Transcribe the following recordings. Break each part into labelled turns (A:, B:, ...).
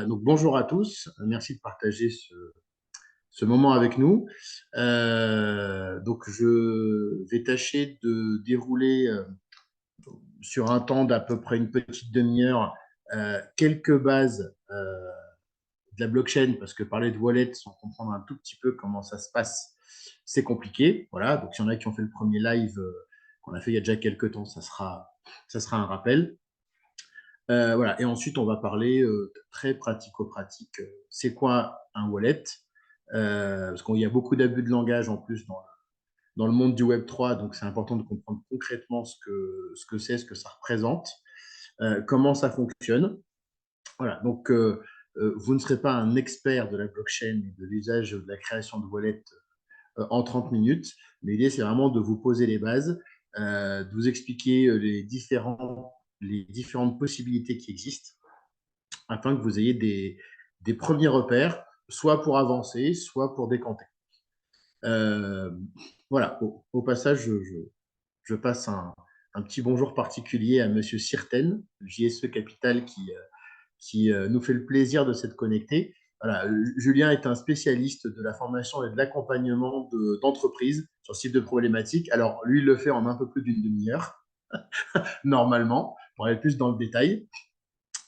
A: Donc bonjour à tous, merci de partager ce moment avec nous. Donc je vais tâcher de dérouler sur un temps d'à peu près une petite demi-heure quelques bases de la blockchain, parce que parler de wallet sans comprendre un tout petit peu comment ça se passe, c'est compliqué. Voilà, donc s'il y en a qui ont fait le premier live qu'on a fait il y a déjà quelques temps, ça sera un rappel. Voilà. Et ensuite, on va parler très pratico-pratique. C'est quoi un wallet? Parce qu'il y a beaucoup d'abus de langage en plus dans le monde du Web3, donc c'est important de comprendre concrètement ce que c'est, ce que ça représente, comment ça fonctionne. Voilà. Donc, vous ne serez pas un expert de la blockchain et de l'usage de la création de wallet en 30 minutes. L'idée, c'est vraiment de vous poser les bases, de vous expliquer les différentes possibilités qui existent afin que vous ayez des premiers repères, soit pour avancer, soit pour décanter. Euh, voilà, au passage, je passe un petit bonjour particulier à Monsieur Sirten, JSE Capital, qui nous fait le plaisir de s'être connecté. Voilà, Julien est un spécialiste de la formation et de l'accompagnement d'entreprises sur ce type de problématiques. Alors, lui, il le fait en un peu plus d'une demi-heure, normalement, pour aller plus dans le détail.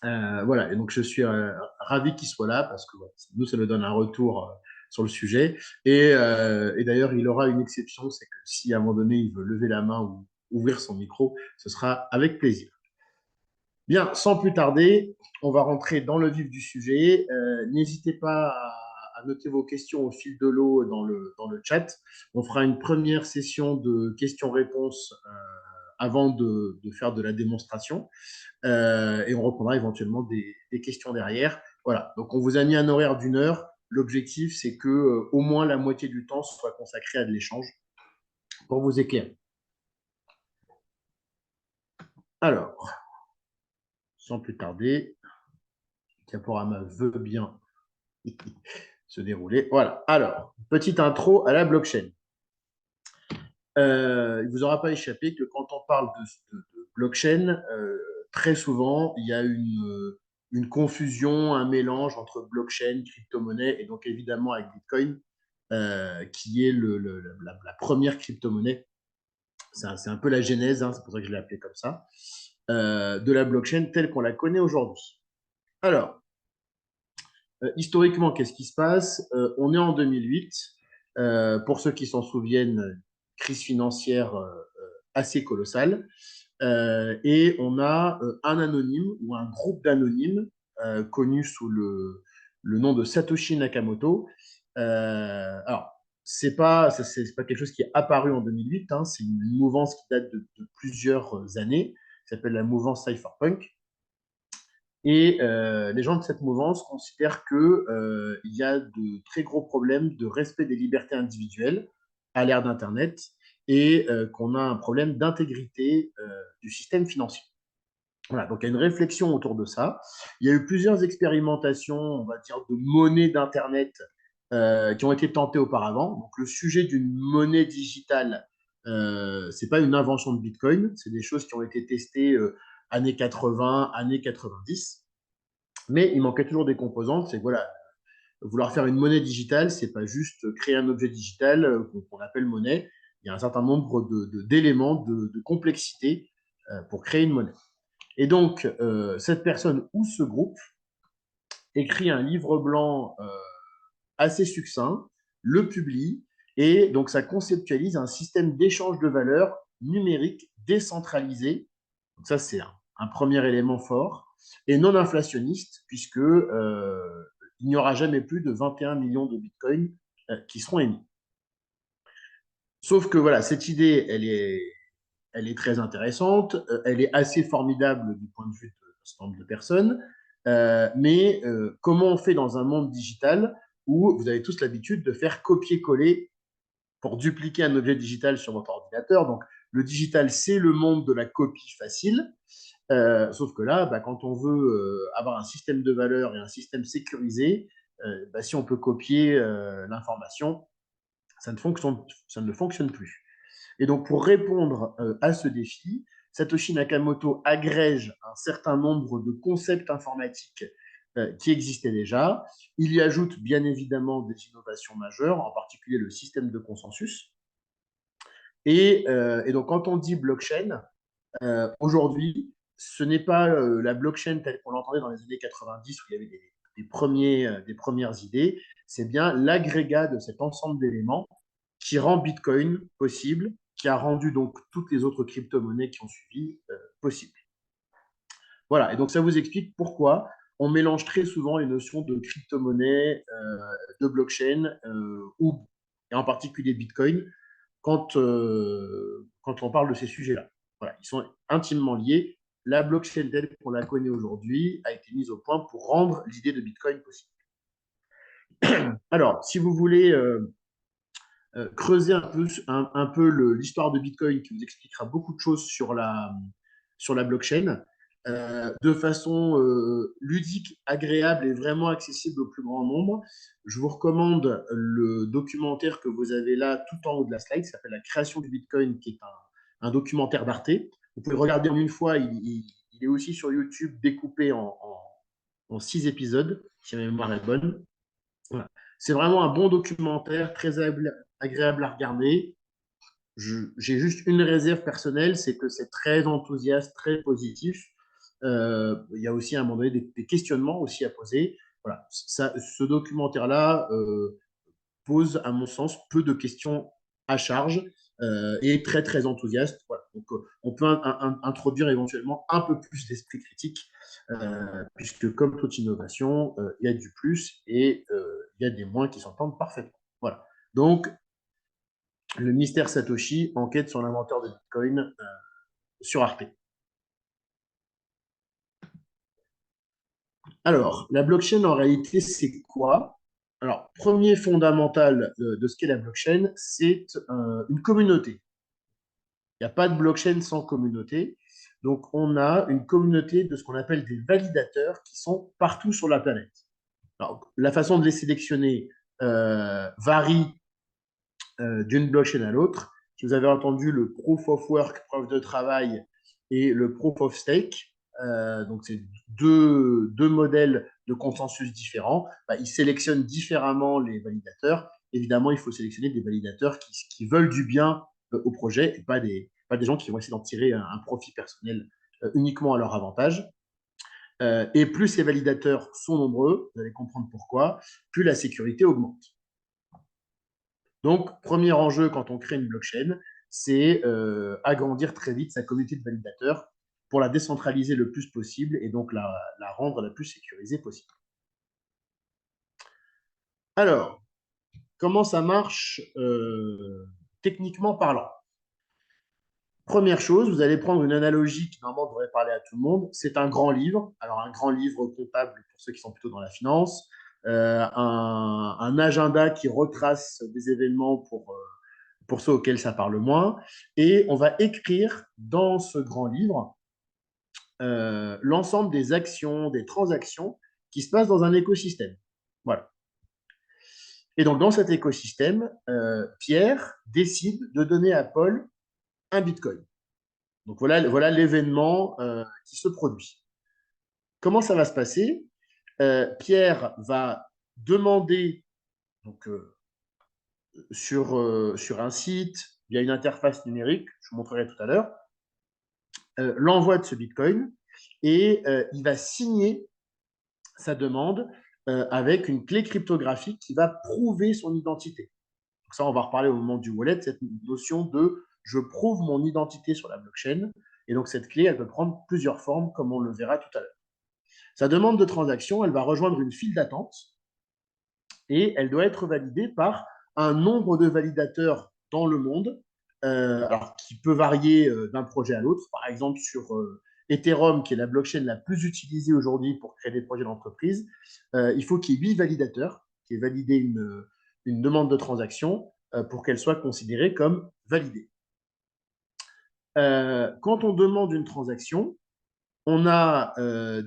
A: Voilà, et donc je suis ravi qu'il soit là parce que voilà, nous, ça nous donne un retour sur le sujet. Et d'ailleurs, il aura une exception, c'est que si à un moment donné, il veut lever la main ou ouvrir son micro, ce sera avec plaisir. Bien, sans plus tarder, on va rentrer dans le vif du sujet. N'hésitez pas à noter vos questions au fil de l'eau dans le chat. On fera une première session de questions-réponses avant de faire de la démonstration. Et on reprendra éventuellement des questions derrière. Voilà, donc on vous a mis un horaire d'une heure. L'objectif, c'est que au moins la moitié du temps soit consacré à de l'échange pour vous éclairer. Alors, sans plus tarder, Caporama veut bien se dérouler. Voilà, alors, petite intro à la blockchain. Il ne vous aura pas échappé que quand on parle de blockchain, très souvent, il y a une confusion, un mélange entre blockchain, crypto-monnaie, et donc évidemment avec Bitcoin, qui est la première crypto-monnaie. C'est un peu la genèse, hein, c'est pour ça que je l'ai appelé comme ça, de la blockchain telle qu'on la connaît aujourd'hui. Alors, historiquement, qu'est-ce qui se passe? On est en 2008. Pour ceux qui s'en souviennent, crise financière assez colossale. Et on a un anonyme ou un groupe d'anonymes connu sous le nom de Satoshi Nakamoto. Alors, c'est pas quelque chose qui est apparu en 2008, hein, c'est une mouvance qui date de plusieurs années, qui s'appelle la mouvance cypherpunk. Et les gens de cette mouvance considèrent qu'il y a de très gros problèmes de respect des libertés individuelles à l'ère d'Internet et qu'on a un problème d'intégrité du système financier. Voilà, donc il y a une réflexion autour de ça. Il y a eu plusieurs expérimentations, on va dire, de monnaie d'Internet qui ont été tentées auparavant. Donc le sujet d'une monnaie digitale, c'est pas une invention de Bitcoin, c'est des choses qui ont été testées années 80, années 90. Mais il manquait toujours des composantes. C'est que voilà, vouloir faire une monnaie digitale, c'est pas juste créer un objet digital qu'on appelle monnaie. Il y a un certain nombre d'éléments, de complexité pour créer une monnaie. Et donc, cette personne ou ce groupe écrit un livre blanc assez succinct, le publie, et donc ça conceptualise un système d'échange de valeurs numérique décentralisé. Donc ça, c'est un premier élément fort, et non inflationniste, puisque il n'y aura jamais plus de 21 millions de bitcoins qui seront émis. Sauf que voilà, cette idée, elle est très intéressante, elle est assez formidable du point de vue d'un certain nombre de personnes, mais comment on fait dans un monde digital où vous avez tous l'habitude de faire copier-coller pour dupliquer un objet digital sur votre ordinateur. Donc, le digital, c'est le monde de la copie facile. Sauf que là, bah, quand on veut avoir un système de valeurs et un système sécurisé, bah, si on peut copier l'information, ça ne fonctionne plus. Et donc, pour répondre à ce défi, Satoshi Nakamoto agrège un certain nombre de concepts informatiques qui existait déjà. Il y ajoute bien évidemment des innovations majeures, en particulier le système de consensus. Et donc, quand on dit blockchain, aujourd'hui, ce n'est pas la blockchain telle qu'on l'entendait dans les années 90 où il y avait des premières idées, c'est bien l'agrégat de cet ensemble d'éléments qui rend Bitcoin possible, qui a rendu donc toutes les autres crypto-monnaies qui ont suivi possibles. Voilà, et donc ça vous explique pourquoi on mélange très souvent les notions de crypto-monnaie, de blockchain, et en particulier Bitcoin, quand on parle de ces sujets-là. Voilà, ils sont intimement liés. La blockchain telle qu'on la connaît aujourd'hui a été mise au point pour rendre l'idée de Bitcoin possible. Alors, si vous voulez creuser un peu l'histoire de Bitcoin, qui vous expliquera beaucoup de choses sur la blockchain, de façon ludique, agréable et vraiment accessible au plus grand nombre, je vous recommande le documentaire que vous avez là tout en haut de la slide, qui s'appelle La création du Bitcoin, qui est un documentaire d'Arte. Vous pouvez le regarder en une fois, il est aussi sur YouTube découpé en 6 épisodes, si ma mémoire est bonne. Voilà. C'est vraiment un bon documentaire, très agréable à regarder. J'ai juste une réserve personnelle, c'est que c'est très enthousiaste, très positif. Il y a aussi à un moment donné des questionnements aussi à poser. Voilà. Ce documentaire-là pose, à mon sens, peu de questions à charge et est très très enthousiaste. Voilà. Donc, on peut introduire éventuellement un peu plus d'esprit critique, puisque comme toute innovation, il y a du plus et il y a des moins qui s'entendent parfaitement. Voilà. Donc, le mystère Satoshi enquête sur l'inventeur de Bitcoin sur Arte. Alors, la blockchain, en réalité, c'est quoi? Alors, premier fondamental de ce qu'est la blockchain, c'est une communauté. Il n'y a pas de blockchain sans communauté. Donc, on a une communauté de ce qu'on appelle des validateurs qui sont partout sur la planète. Alors, la façon de les sélectionner varie d'une blockchain à l'autre. Si vous avez entendu le proof of work, preuve de travail, et le proof of stake, donc c'est deux modèles de consensus différents, bah, ils sélectionnent différemment les validateurs. Évidemment, il faut sélectionner des validateurs qui veulent du bien au projet et pas des gens qui vont essayer d'en tirer un profit personnel uniquement à leur avantage. Et plus ces validateurs sont nombreux, vous allez comprendre pourquoi, plus la sécurité augmente. Donc, premier enjeu quand on crée une blockchain, c'est agrandir très vite sa communauté de validateurs pour la décentraliser le plus possible et donc la rendre la plus sécurisée possible. Alors, comment ça marche techniquement parlant? Première chose, vous allez prendre une analogie qui normalement devrait parler à tout le monde. C'est un grand livre. Alors, un grand livre comptable pour ceux qui sont plutôt dans la finance, un agenda qui retrace des événements pour ceux auxquels ça parle moins. Et on va écrire dans ce grand livre l'ensemble des actions, des transactions qui se passent dans un écosystème. Voilà. Et donc, dans cet écosystème, Pierre décide de donner à Paul un Bitcoin. Donc, voilà l'événement qui se produit. Comment ça va se passer? Pierre va demander, donc, sur un site, via une interface numérique, je vous montrerai tout à l'heure, l'envoi de ce Bitcoin et il va signer sa demande avec une clé cryptographique qui va prouver son identité. Donc ça, on va reparler au moment du wallet, cette notion de je prouve mon identité sur la blockchain. Et donc cette clé, elle peut prendre plusieurs formes, comme on le verra tout à l'heure. Sa demande de transaction, elle va rejoindre une file d'attente et elle doit être validée par un nombre de validateurs dans le monde, alors qui peut varier d'un projet à l'autre. Par exemple, sur Ethereum, qui est la blockchain la plus utilisée aujourd'hui pour créer des projets d'entreprise, il faut qu'il y ait 8 validateurs qui aient validé une demande de transaction pour qu'elle soit considérée comme validée. Quand on demande une transaction, on a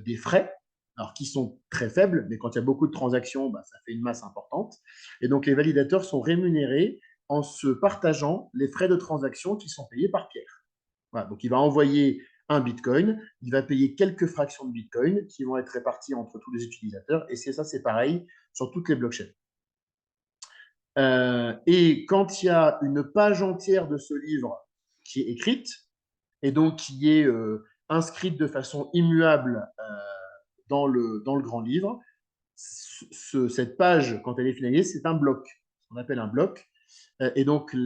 A: des frais, alors qui sont très faibles, mais quand il y a beaucoup de transactions, bah, ça fait une masse importante. Et donc, les validateurs sont rémunérés en se partageant les frais de transaction qui sont payés par Pierre. Voilà, donc, il va envoyer un Bitcoin, il va payer quelques fractions de Bitcoin qui vont être réparties entre tous les utilisateurs. Et c'est pareil sur toutes les blockchains. Et quand il y a une page entière de ce livre qui est écrite, et donc qui est inscrite de façon immuable dans le grand livre, cette page, quand elle est finalisée, c'est un bloc, ce qu'on appelle un bloc. Et donc,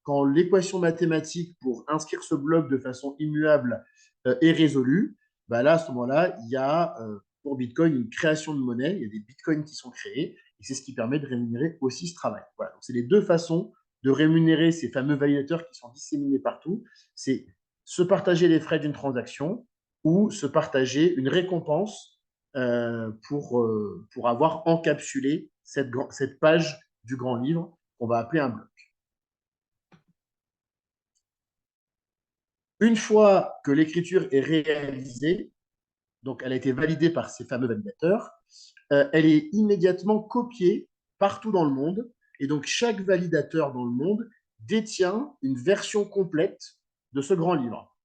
A: quand l'équation mathématique pour inscrire ce bloc de façon immuable est résolue, bah là, à ce moment-là, il y a pour Bitcoin une création de monnaie, il y a des Bitcoins qui sont créés, et c'est ce qui permet de rémunérer aussi ce travail. Voilà, donc c'est les deux façons de rémunérer ces fameux validateurs qui sont disséminés partout. C'est se partager les frais d'une transaction ou se partager une récompense pour avoir encapsulé cette page du grand livre qu'on va appeler un bloc. Une fois que l'écriture est réalisée, donc elle a été validée par ces fameux validateurs, elle est immédiatement copiée partout dans le monde. Et donc chaque validateur dans le monde détient une version complète de ce grand livre.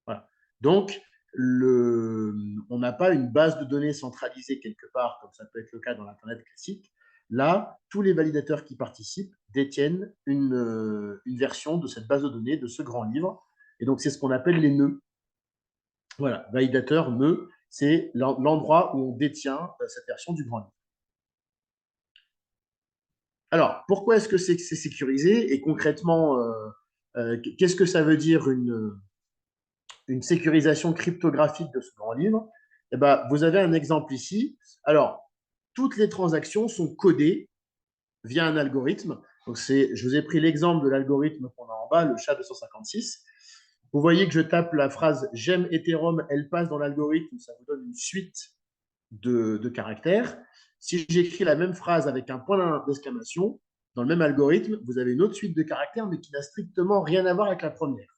A: Voilà. Donc, on n'a pas une base de données centralisée quelque part, comme ça peut être le cas dans l'Internet classique. Là, tous les validateurs qui participent détiennent une version de cette base de données, de ce grand livre. Et donc, c'est ce qu'on appelle les nœuds. Voilà, validateur, nœud, c'est l'endroit où on détient cette version du grand livre. Alors, pourquoi est-ce que c'est sécurisé? Et concrètement, qu'est-ce que ça veut dire une sécurisation cryptographique de ce grand livre? Eh ben, vous avez un exemple ici. Alors, toutes les transactions sont codées via un algorithme. Donc, je vous ai pris l'exemple de l'algorithme qu'on a en bas, le SHA-256. Vous voyez que je tape la phrase « j'aime Ethereum », elle passe dans l'algorithme, ça vous donne une suite de caractères. Si j'écris la même phrase avec un point d'exclamation, dans le même algorithme, vous avez une autre suite de caractères, mais qui n'a strictement rien à voir avec la première.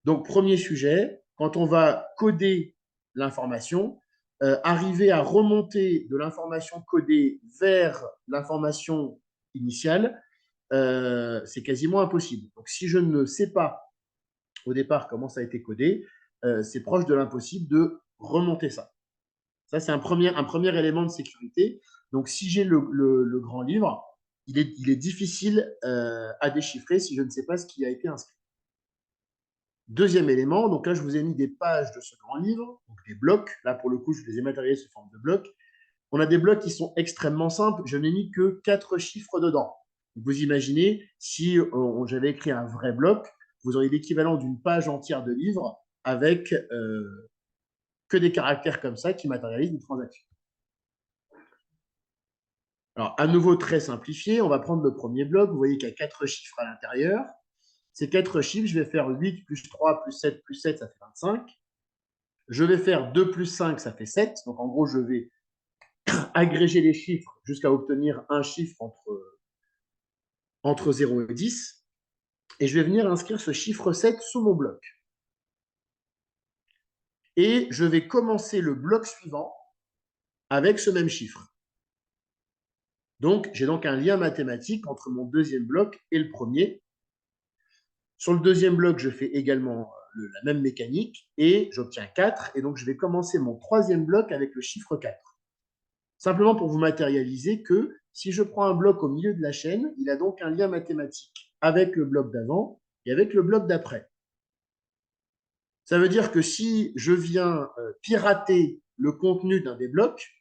A: Donc, premier sujet, quand on va coder l'information, arriver à remonter de l'information codée vers l'information initiale, c'est quasiment impossible. Donc, si je ne sais pas au départ comment ça a été codé, c'est proche de l'impossible de remonter ça. Ça, c'est un premier élément de sécurité. Donc, si j'ai le grand livre, il est difficile à déchiffrer si je ne sais pas ce qui a été inscrit. Deuxième élément, donc là, je vous ai mis des pages de ce grand livre, donc des blocs. Là, pour le coup, je les ai matérialisés sous forme de blocs. On a des blocs qui sont extrêmement simples. Je n'ai mis que 4 chiffres dedans. Vous imaginez, si j'avais écrit un vrai bloc, vous auriez l'équivalent d'une page entière de livre avec que des caractères comme ça qui matérialisent une transaction. Alors, à nouveau, très simplifié, on va prendre le premier bloc. Vous voyez qu'il y a 4 chiffres à l'intérieur. Ces 4 chiffres, je vais faire 8 plus 3 plus 7 plus 7, ça fait 25. Je vais faire 2 plus 5, ça fait 7. Donc, en gros, je vais agréger les chiffres jusqu'à obtenir un chiffre entre 0 et 10. Et je vais venir inscrire ce chiffre 7 sous mon bloc. Et je vais commencer le bloc suivant avec ce même chiffre. Donc, j'ai donc un lien mathématique entre mon deuxième bloc et le premier. Sur le deuxième bloc, je fais également la même mécanique et j'obtiens 4. Et donc, je vais commencer mon troisième bloc avec le chiffre 4. Simplement pour vous matérialiser que si je prends un bloc au milieu de la chaîne, il a donc un lien mathématique avec le bloc d'avant et avec le bloc d'après. Ça veut dire que si je viens pirater le contenu d'un des blocs,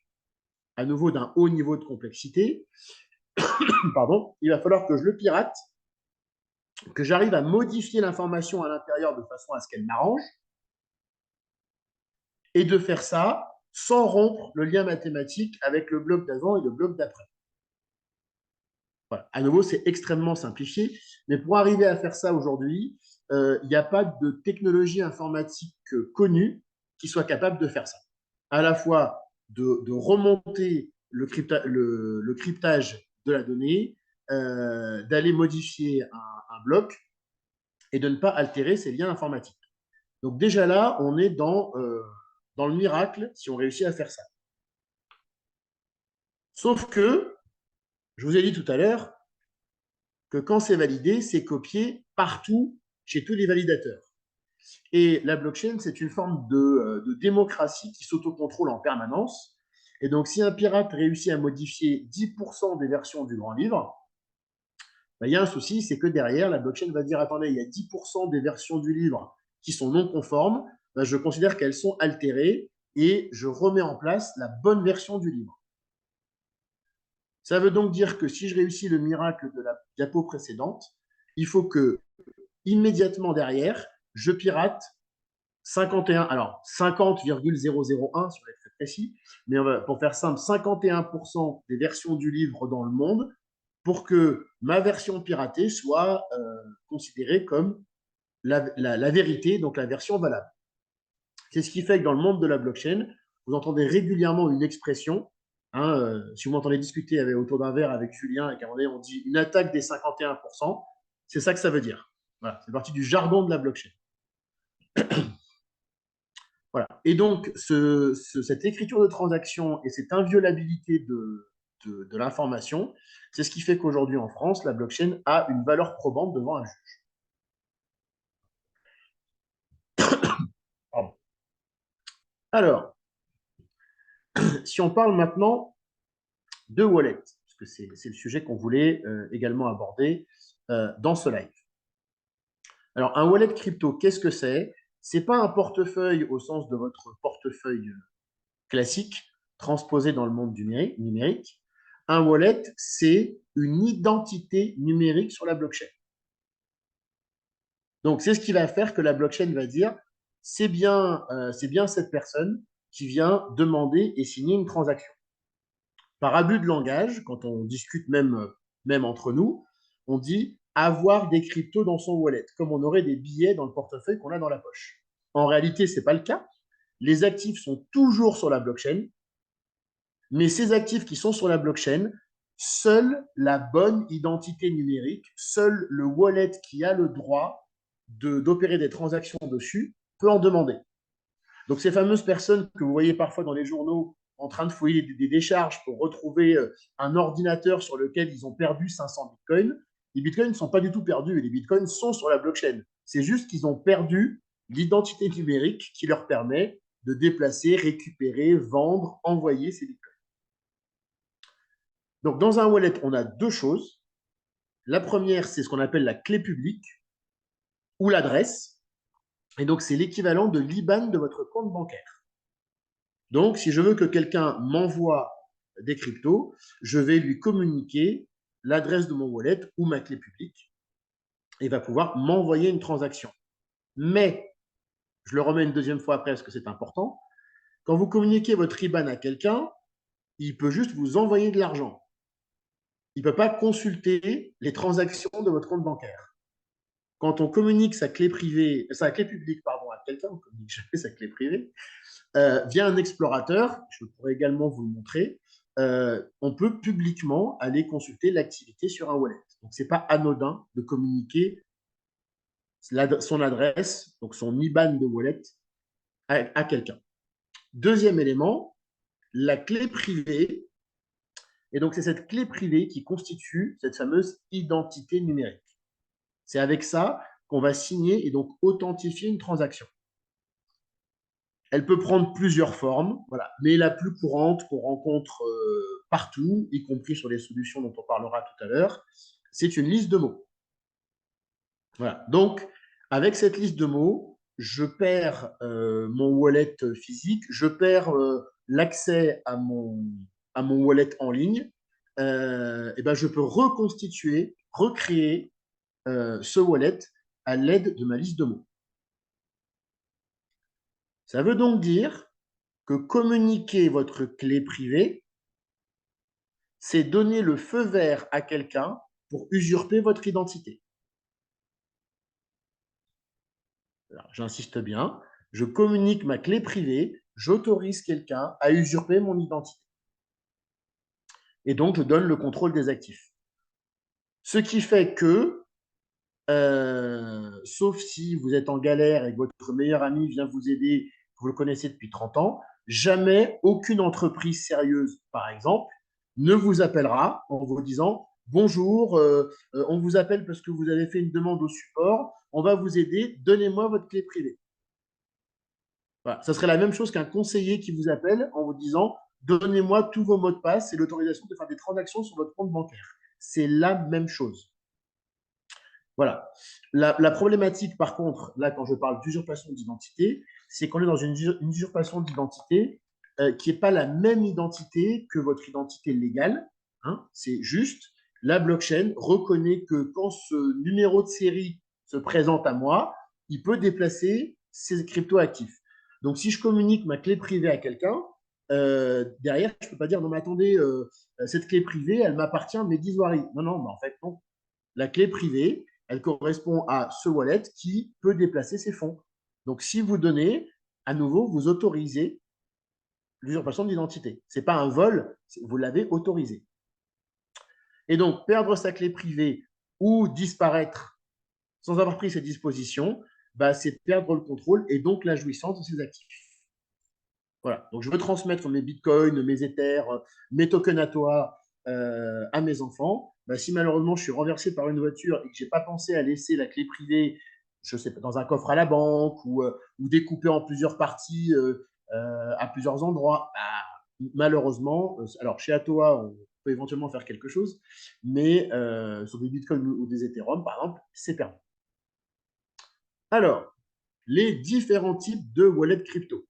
A: à nouveau d'un haut niveau de complexité, pardon, il va falloir que je le pirate, que j'arrive à modifier l'information à l'intérieur de façon à ce qu'elle m'arrange, et de faire ça sans rompre le lien mathématique avec le bloc d'avant et le bloc d'après. Voilà. À nouveau, c'est extrêmement simplifié, mais pour arriver à faire ça aujourd'hui, il n'y a pas de technologie informatique connue qui soit capable de faire ça. À la fois de remonter le cryptage de la donnée, d'aller modifier un bloc et de ne pas altérer ces liens informatiques. Donc déjà là, on est dans le miracle si on réussit à faire ça. Sauf que, je vous ai dit tout à l'heure, que quand c'est validé, c'est copié partout chez tous les validateurs. Et la blockchain, c'est une forme de démocratie qui s'autocontrôle en permanence. Et donc, si un pirate réussit à modifier 10% des versions du grand livre, ben, il y a un souci, c'est que derrière, la blockchain va dire, attendez, il y a 10% des versions du livre qui sont non conformes, ben, je considère qu'elles sont altérées et je remets en place la bonne version du livre. Ça veut donc dire que si je réussis le miracle de la diapo précédente, il faut que immédiatement derrière, je pirate 51, alors 50,001 si on est très précis, mais pour faire simple, 51% des versions du livre dans le monde pour que ma version piratée soit considérée comme la vérité, donc la version valable. C'est ce qui fait que dans le monde de la blockchain, vous entendez régulièrement une expression. Hein, si vous m'entendez discuter autour d'un verre avec Julien et qu'à un moment donné, on dit une attaque des 51%, c'est ça que ça veut dire. Voilà, c'est partie du jargon de la blockchain. Voilà. Et donc, cette écriture de transaction et cette inviolabilité de l'information, c'est ce qui fait qu'aujourd'hui en France, la blockchain a une valeur probante devant un juge. Pardon. Alors, si on parle maintenant de wallet, parce que c'est le sujet qu'on voulait également aborder dans ce live. Alors, un wallet crypto, qu'est-ce que c'est? C'est pas un portefeuille au sens de votre portefeuille classique transposé dans le monde numérique. Un wallet, c'est une identité numérique sur la blockchain. Donc, c'est ce qui va faire que la blockchain va dire c'est bien cette personne qui vient demander et signer une transaction. Par abus de langage, quand on discute même entre nous, on dit avoir des cryptos dans son wallet, comme on aurait des billets dans le portefeuille qu'on a dans la poche. En réalité, ce n'est pas le cas. Les actifs sont toujours sur la blockchain, mais ces actifs qui sont sur la blockchain, seule la bonne identité numérique, seul le wallet qui a le droit d'opérer des transactions dessus peut en demander. Donc ces fameuses personnes que vous voyez parfois dans les journaux en train de fouiller des décharges pour retrouver un ordinateur sur lequel ils ont perdu 500 bitcoins, les bitcoins ne sont pas du tout perdus, les bitcoins sont sur la blockchain. C'est juste qu'ils ont perdu l'identité numérique qui leur permet de déplacer, récupérer, vendre, envoyer ces bitcoins. Donc, dans un wallet, on a deux choses. La première, c'est ce qu'on appelle la clé publique ou l'adresse. Et donc, c'est l'équivalent de l'IBAN de votre compte bancaire. Donc, si je veux que quelqu'un m'envoie des cryptos, je vais lui communiquer l'adresse de mon wallet ou ma clé publique et il va pouvoir m'envoyer une transaction. Mais, je le remets une deuxième fois après parce que c'est important, quand vous communiquez votre IBAN à quelqu'un, il peut juste vous envoyer de l'argent. Il ne peut pas consulter les transactions de votre compte bancaire. Quand on communique sa clé publique à quelqu'un, on communique jamais sa clé privée, via un explorateur, je pourrais également vous le montrer, on peut publiquement aller consulter l'activité sur un wallet. Donc, ce n'est pas anodin de communiquer son adresse, donc son IBAN de wallet, à quelqu'un. Deuxième élément, la clé privée. Et donc, c'est cette clé privée qui constitue cette fameuse identité numérique. C'est avec ça qu'on va signer et donc authentifier une transaction. Elle peut prendre plusieurs formes, voilà, mais la plus courante qu'on rencontre partout, y compris sur les solutions dont on parlera tout à l'heure, c'est une liste de mots. Voilà. Donc, avec cette liste de mots, je perds mon wallet physique, je perds l'accès à mon wallet en ligne, et ben je peux reconstituer, recréer ce wallet à l'aide de ma liste de mots. Ça veut donc dire que communiquer votre clé privée, c'est donner le feu vert à quelqu'un pour usurper votre identité. J'insiste bien, je communique ma clé privée, j'autorise quelqu'un à usurper mon identité. Et donc, je donne le contrôle des actifs. Ce qui fait que, sauf si vous êtes en galère et que votre meilleur ami vient vous aider, vous le connaissez depuis 30 ans, jamais aucune entreprise sérieuse, par exemple, ne vous appellera en vous disant bonjour, on vous appelle parce que vous avez fait une demande au support, on va vous aider, donnez-moi votre clé privée. Voilà. Ça serait la même chose qu'un conseiller qui vous appelle en vous disant, donnez-moi tous vos mots de passe et l'autorisation de faire des transactions sur votre compte bancaire. C'est la même chose. Voilà. La problématique, par contre, là, quand je parle d'usurpation d'identité, c'est qu'on est dans une usurpation d'identité qui n'est pas la même identité que votre identité légale. Hein. C'est juste, la blockchain reconnaît que quand ce numéro de série se présente à moi, il peut déplacer ses cryptoactifs. Donc, si je communique ma clé privée à quelqu'un, derrière, je ne peux pas dire, non, mais attendez, cette clé privée, elle m'appartient, mais d'Isoari. Non, non, mais en fait, non. La clé privée, elle correspond à ce wallet qui peut déplacer ses fonds. Donc, si vous donnez, à nouveau, vous autorisez l'usurpation d'identité. Ce n'est pas un vol, vous l'avez autorisé. Et donc, perdre sa clé privée ou disparaître sans avoir pris ses dispositions, bah, c'est perdre le contrôle et donc la jouissance de ses actifs. Voilà. Donc, je veux transmettre mes bitcoins, mes ethers, mes tokens à toi à mes enfants. Bah, si malheureusement je suis renversé par une voiture et que je n'ai pas pensé à laisser la clé privée, je sais pas, dans un coffre à la banque ou découpée en plusieurs parties à plusieurs endroits, bah, malheureusement, alors chez Atoa, on peut éventuellement faire quelque chose, mais sur des bitcoins ou des Ethereum, par exemple, c'est perdu. Alors, les différents types de wallets crypto.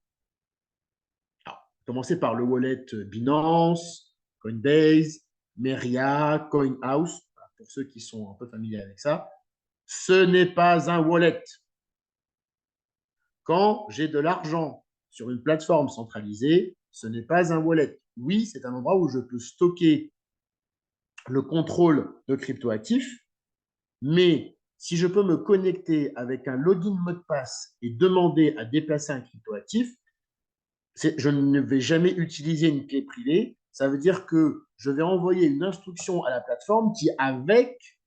A: Alors, commencer par le wallet Binance, Coinbase, Meria, CoinHouse, pour ceux qui sont un peu familiers avec ça. Ce n'est pas un wallet. Quand j'ai de l'argent sur une plateforme centralisée, ce n'est pas un wallet. Oui, c'est un endroit où je peux stocker le contrôle de cryptoactifs, mais si je peux me connecter avec un login mot de passe et demander à déplacer un cryptoactif, je ne vais jamais utiliser une clé privée. Ça veut dire que je vais envoyer une instruction à la plateforme qui, avec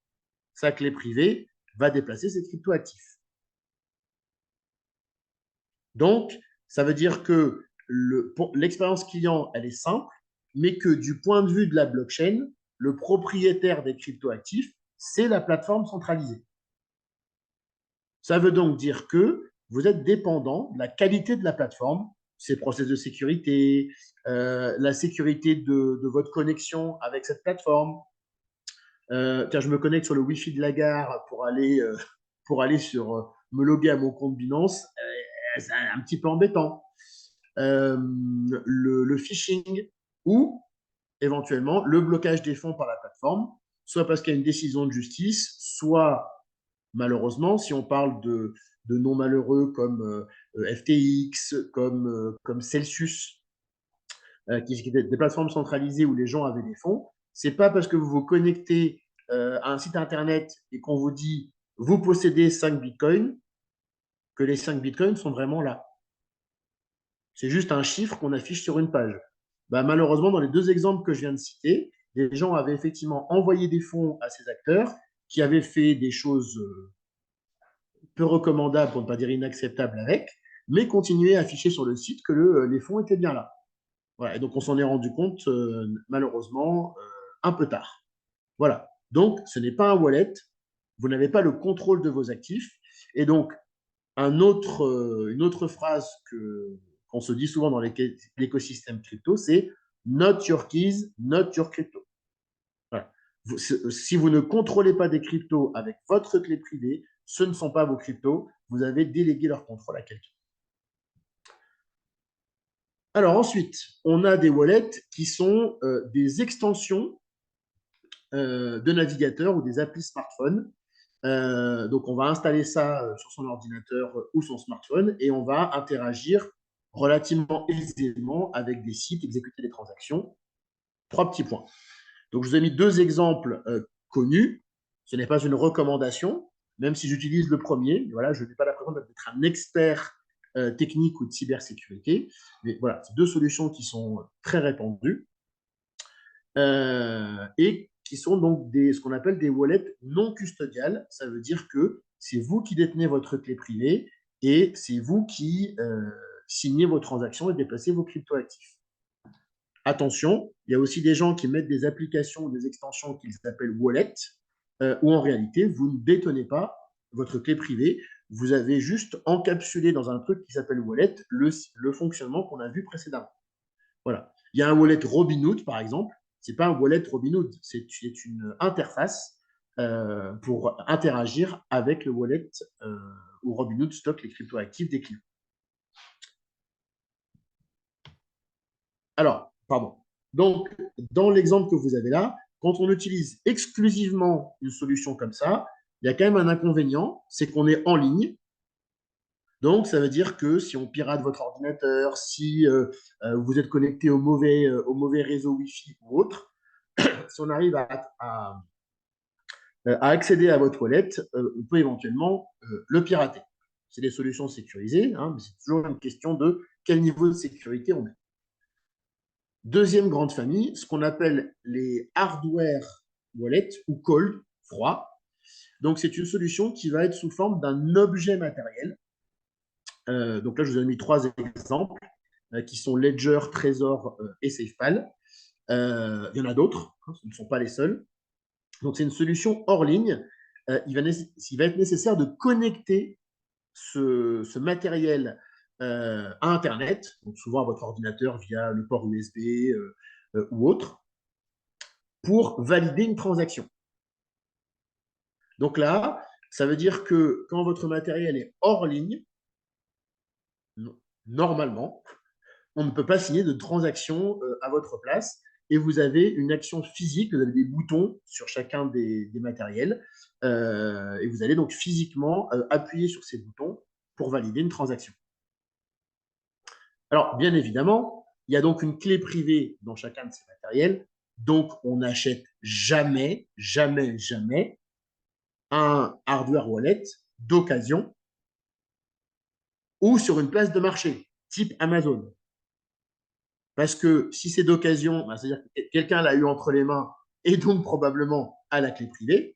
A: sa clé privée, va déplacer ses cryptoactifs. Donc, ça veut dire que l'expérience client, elle est simple, mais que du point de vue de la blockchain, le propriétaire des cryptoactifs, c'est la plateforme centralisée. Ça veut donc dire que vous êtes dépendant de la qualité de la plateforme, ses process de sécurité, la sécurité de votre connexion avec cette plateforme. Tiens, je me connecte sur le Wi-Fi de la gare pour aller me loguer à mon compte Binance. C'est un petit peu embêtant. Le phishing ou éventuellement le blocage des fonds par la plateforme, soit parce qu'il y a une décision de justice, soit malheureusement, si on parle de non malheureux comme FTX, comme Celsius, qui étaient des plateformes centralisées où les gens avaient des fonds, c'est pas parce que vous vous connectez à un site internet et qu'on vous dit vous possédez 5 bitcoins que les 5 bitcoins sont vraiment là. C'est juste un chiffre qu'on affiche sur une page. Bah, malheureusement, dans les deux exemples que je viens de citer, les gens avaient effectivement envoyé des fonds à ces acteurs qui avaient fait des choses peu recommandables, pour ne pas dire inacceptables avec, mais continuaient à afficher sur le site que les fonds étaient bien là. Voilà. Et donc, on s'en est rendu compte, malheureusement, un peu tard. Voilà. Donc, ce n'est pas un wallet. Vous n'avez pas le contrôle de vos actifs. Et donc, une autre phrase qu'on se dit souvent dans l'écosystème crypto, c'est not your keys, not your crypto. Voilà. Si vous ne contrôlez pas des cryptos avec votre clé privée, ce ne sont pas vos cryptos. Vous avez délégué leur contrôle à quelqu'un. Alors ensuite, on a des wallets qui sont des extensions de navigateurs ou des applis smartphone. Donc, on va installer ça sur son ordinateur ou son smartphone et on va interagir relativement aisément avec des sites, exécuter des transactions. Trois petits points. Donc, je vous ai mis deux exemples connus. Ce n'est pas une recommandation, même si j'utilise le premier. Voilà, je n'ai pas l'impression d'être un expert technique ou de cybersécurité. Mais voilà, c'est deux solutions qui sont très répandues et qui sont donc ce qu'on appelle des wallets non custodiales. Ça veut dire que c'est vous qui détenez votre clé privée et c'est vous qui signez vos transactions et déplacez vos cryptoactifs. Attention, Il y a aussi des gens qui mettent des applications ou des extensions qu'ils appellent wallet, où en réalité, vous ne détenez pas votre clé privée. Vous avez juste encapsulé dans un truc qui s'appelle wallet le fonctionnement qu'on a vu précédemment. Voilà. Il y a un wallet Robinhood, par exemple. Ce n'est pas un wallet Robinhood, c'est une interface pour interagir avec le wallet où Robinhood stocke les cryptoactifs des clients. Alors, pardon. Donc, dans l'exemple que vous avez là, quand on utilise exclusivement une solution comme ça, il y a quand même un inconvénient, c'est qu'on est en ligne. Donc, ça veut dire que si on pirate votre ordinateur, si vous êtes connecté au mauvais réseau Wi-Fi ou autre, si on arrive à accéder à votre wallet, on peut éventuellement le pirater. C'est des solutions sécurisées, hein, mais c'est toujours une question de quel niveau de sécurité on met. Deuxième grande famille, ce qu'on appelle les hardware wallets ou cold, froid. Donc, c'est une solution qui va être sous forme d'un objet matériel. Donc là, je vous ai mis 3 exemples qui sont Ledger, Trezor et SafePal. Il y en a d'autres, hein, ce ne sont pas les seuls. Donc, c'est une solution hors ligne. Il va être nécessaire de connecter ce matériel à Internet, donc souvent à votre ordinateur via le port USB ou autre, pour valider une transaction. Donc là, ça veut dire que quand votre matériel est hors ligne, normalement, on ne peut pas signer de transaction à votre place et vous avez une action physique, vous avez des boutons sur chacun des matériels et vous allez donc physiquement appuyer sur ces boutons pour valider une transaction. Alors, bien évidemment, il y a donc une clé privée dans chacun de ces matériels, donc on n'achète jamais, jamais, jamais un hardware wallet d'occasion ou sur une place de marché, type Amazon. Parce que si c'est d'occasion, ben, c'est-à-dire que quelqu'un l'a eu entre les mains et donc probablement à la clé privée.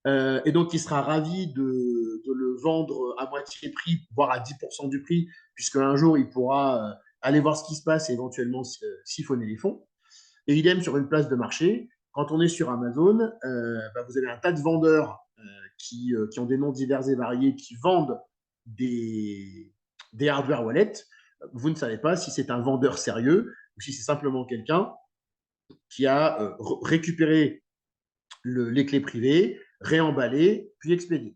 A: Et donc, il sera ravi de le vendre à moitié prix, voire à 10% du prix, puisque un jour, il pourra aller voir ce qui se passe et éventuellement siphonner les fonds. Et idem sur une place de marché. Quand on est sur Amazon, ben, vous avez un tas de vendeurs qui ont des noms divers et variés, qui vendent des hardware wallets. Vous ne savez pas si c'est un vendeur sérieux ou si c'est simplement quelqu'un qui a récupéré les clés privées, réemballé, puis expédié.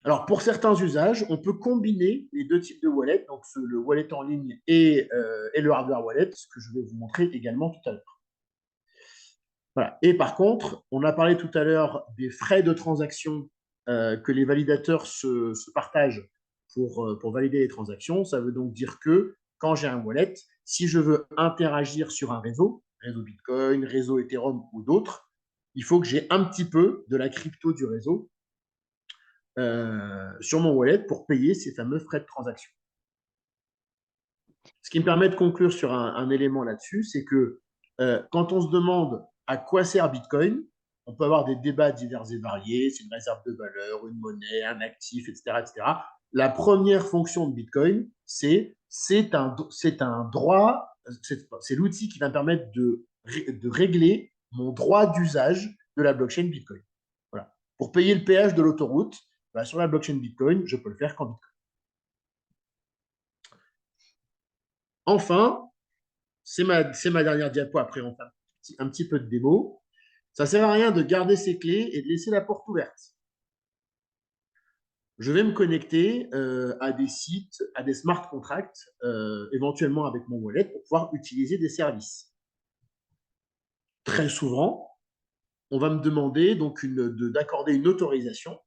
A: Alors, pour certains usages, on peut combiner les deux types de wallets, donc le wallet en ligne et le hardware wallet, ce que je vais vous montrer également tout à l'heure. Voilà. Et par contre, on a parlé tout à l'heure des frais de transaction que les validateurs se partagent pour valider les transactions. Ça veut donc dire que quand j'ai un wallet, si je veux interagir sur un réseau Bitcoin, réseau Ethereum ou d'autres, il faut que j'ai un petit peu de la crypto du réseau sur mon wallet pour payer ces fameux frais de transaction. Ce qui me permet de conclure sur un élément là-dessus, c'est que quand on se demande à quoi sert Bitcoin, on peut avoir des débats divers et variés, c'est une réserve de valeur, une monnaie, un actif, etc., etc. La première fonction de Bitcoin, c'est un droit, c'est l'outil qui va me permettre de régler mon droit d'usage de la blockchain Bitcoin. Voilà. Pour payer le péage de l'autoroute, bah, sur la blockchain Bitcoin, je peux le faire qu'en Bitcoin. Enfin, c'est ma dernière diapo, après on fait un petit peu de démo. Ça ne sert à rien de garder ses clés et de laisser la porte ouverte. Je vais me connecter à des sites, à des smart contracts, éventuellement avec mon wallet, pour pouvoir utiliser des services. Très souvent, on va me demander donc d'accorder une autorisation.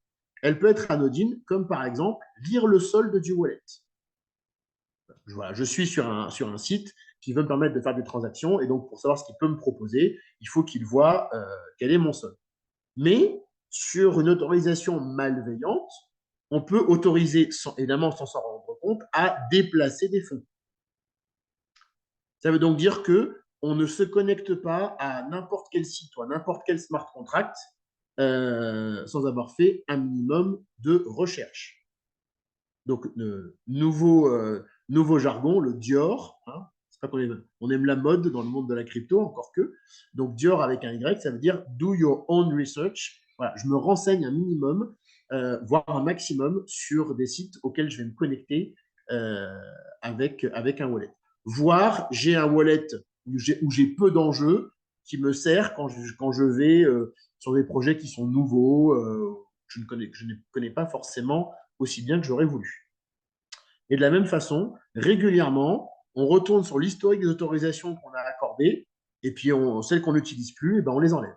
A: Elle peut être anodine, comme par exemple lire le solde du wallet. Voilà, je suis sur un site qui veut me permettre de faire des transactions, et donc pour savoir ce qu'il peut me proposer, il faut qu'il voit quel est mon solde. Mais sur une autorisation malveillante, on peut autoriser, évidemment sans s'en rendre compte, à déplacer des fonds. Ça veut donc dire que on ne se connecte pas à n'importe quel site ou à n'importe quel smart contract sans avoir fait un minimum de recherche. Donc, nouveau jargon, le Dior, hein, C'est pas on aime la mode dans le monde de la crypto, encore que. Donc Dior avec un Y, ça veut dire do your own research. Voilà, je me renseigne un minimum, voire un maximum sur des sites auxquels je vais me connecter avec un wallet. Voire j'ai un wallet où j'ai peu d'enjeux qui me sert quand je vais sur des projets qui sont nouveaux, que je ne connais pas forcément aussi bien que j'aurais voulu. Et de la même façon, régulièrement, on retourne sur l'historique des autorisations qu'on a accordées, et puis celles qu'on n'utilise plus, et ben on les enlève.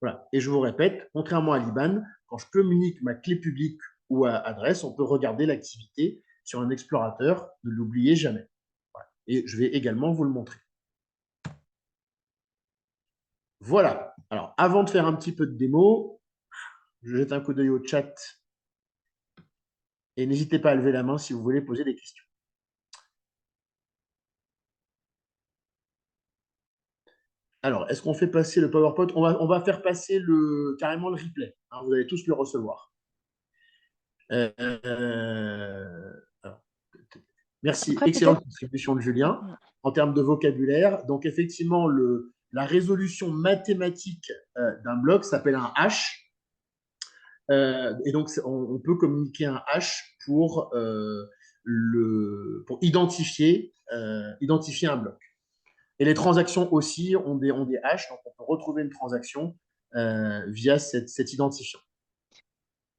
A: Voilà. Et je vous répète, contrairement à l'IBAN, quand je communique ma clé publique ou adresse, on peut regarder l'activité sur un explorateur. Ne l'oubliez jamais. Voilà. Et je vais également vous le montrer. Voilà. Alors, avant de faire un petit peu de démo, je jette un coup d'œil au chat et n'hésitez pas à lever la main si vous voulez poser des questions. Alors, est-ce qu'on fait passer le PowerPoint? On va faire passer carrément le replay. Hein, vous allez tous le recevoir. Alors, merci,
B: Après,
A: excellente
B: peut-être.
A: contribution de Julien. En termes de vocabulaire, donc effectivement, la résolution mathématique d'un bloc s'appelle un hash. Et donc, on peut communiquer un hash pour identifier un bloc. Et les transactions aussi ont des hashes, donc on peut retrouver une transaction via cet identifiant.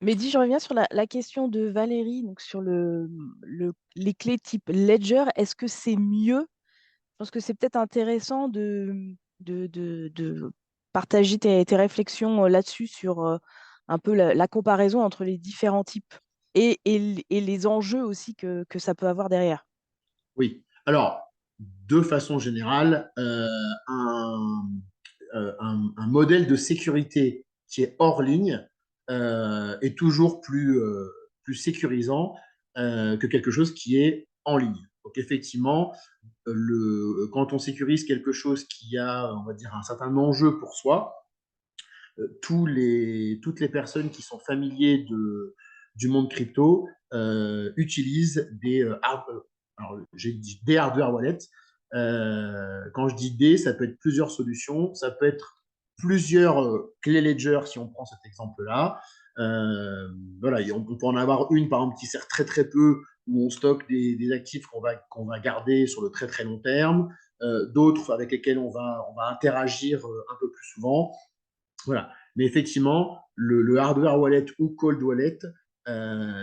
B: Mehdi, je reviens sur la question de Valérie, donc sur les clés type Ledger. Est-ce que c'est mieux? Je pense que c'est peut-être intéressant de partager tes réflexions là-dessus sur un peu la comparaison entre les différents types et les enjeux aussi que ça peut avoir derrière.
A: Oui. Alors, de façon générale, un modèle de sécurité qui est hors ligne est toujours plus sécurisant que quelque chose qui est en ligne. Donc, effectivement, quand on sécurise quelque chose qui a, on va dire, un certain enjeu pour soi, toutes les personnes qui sont familiers du monde crypto utilisent alors, j'ai dit des hardware wallets. Quand je dis des, ça peut être plusieurs solutions. Ça peut être plusieurs clés Ledger, si on prend cet exemple-là. Voilà, on peut en avoir une, par exemple, qui sert très très peu, où on stocke des actifs qu'on va garder sur le très très long terme. D'autres avec lesquels on va interagir un peu plus souvent. Voilà. Mais effectivement, le hardware wallet ou cold wallet,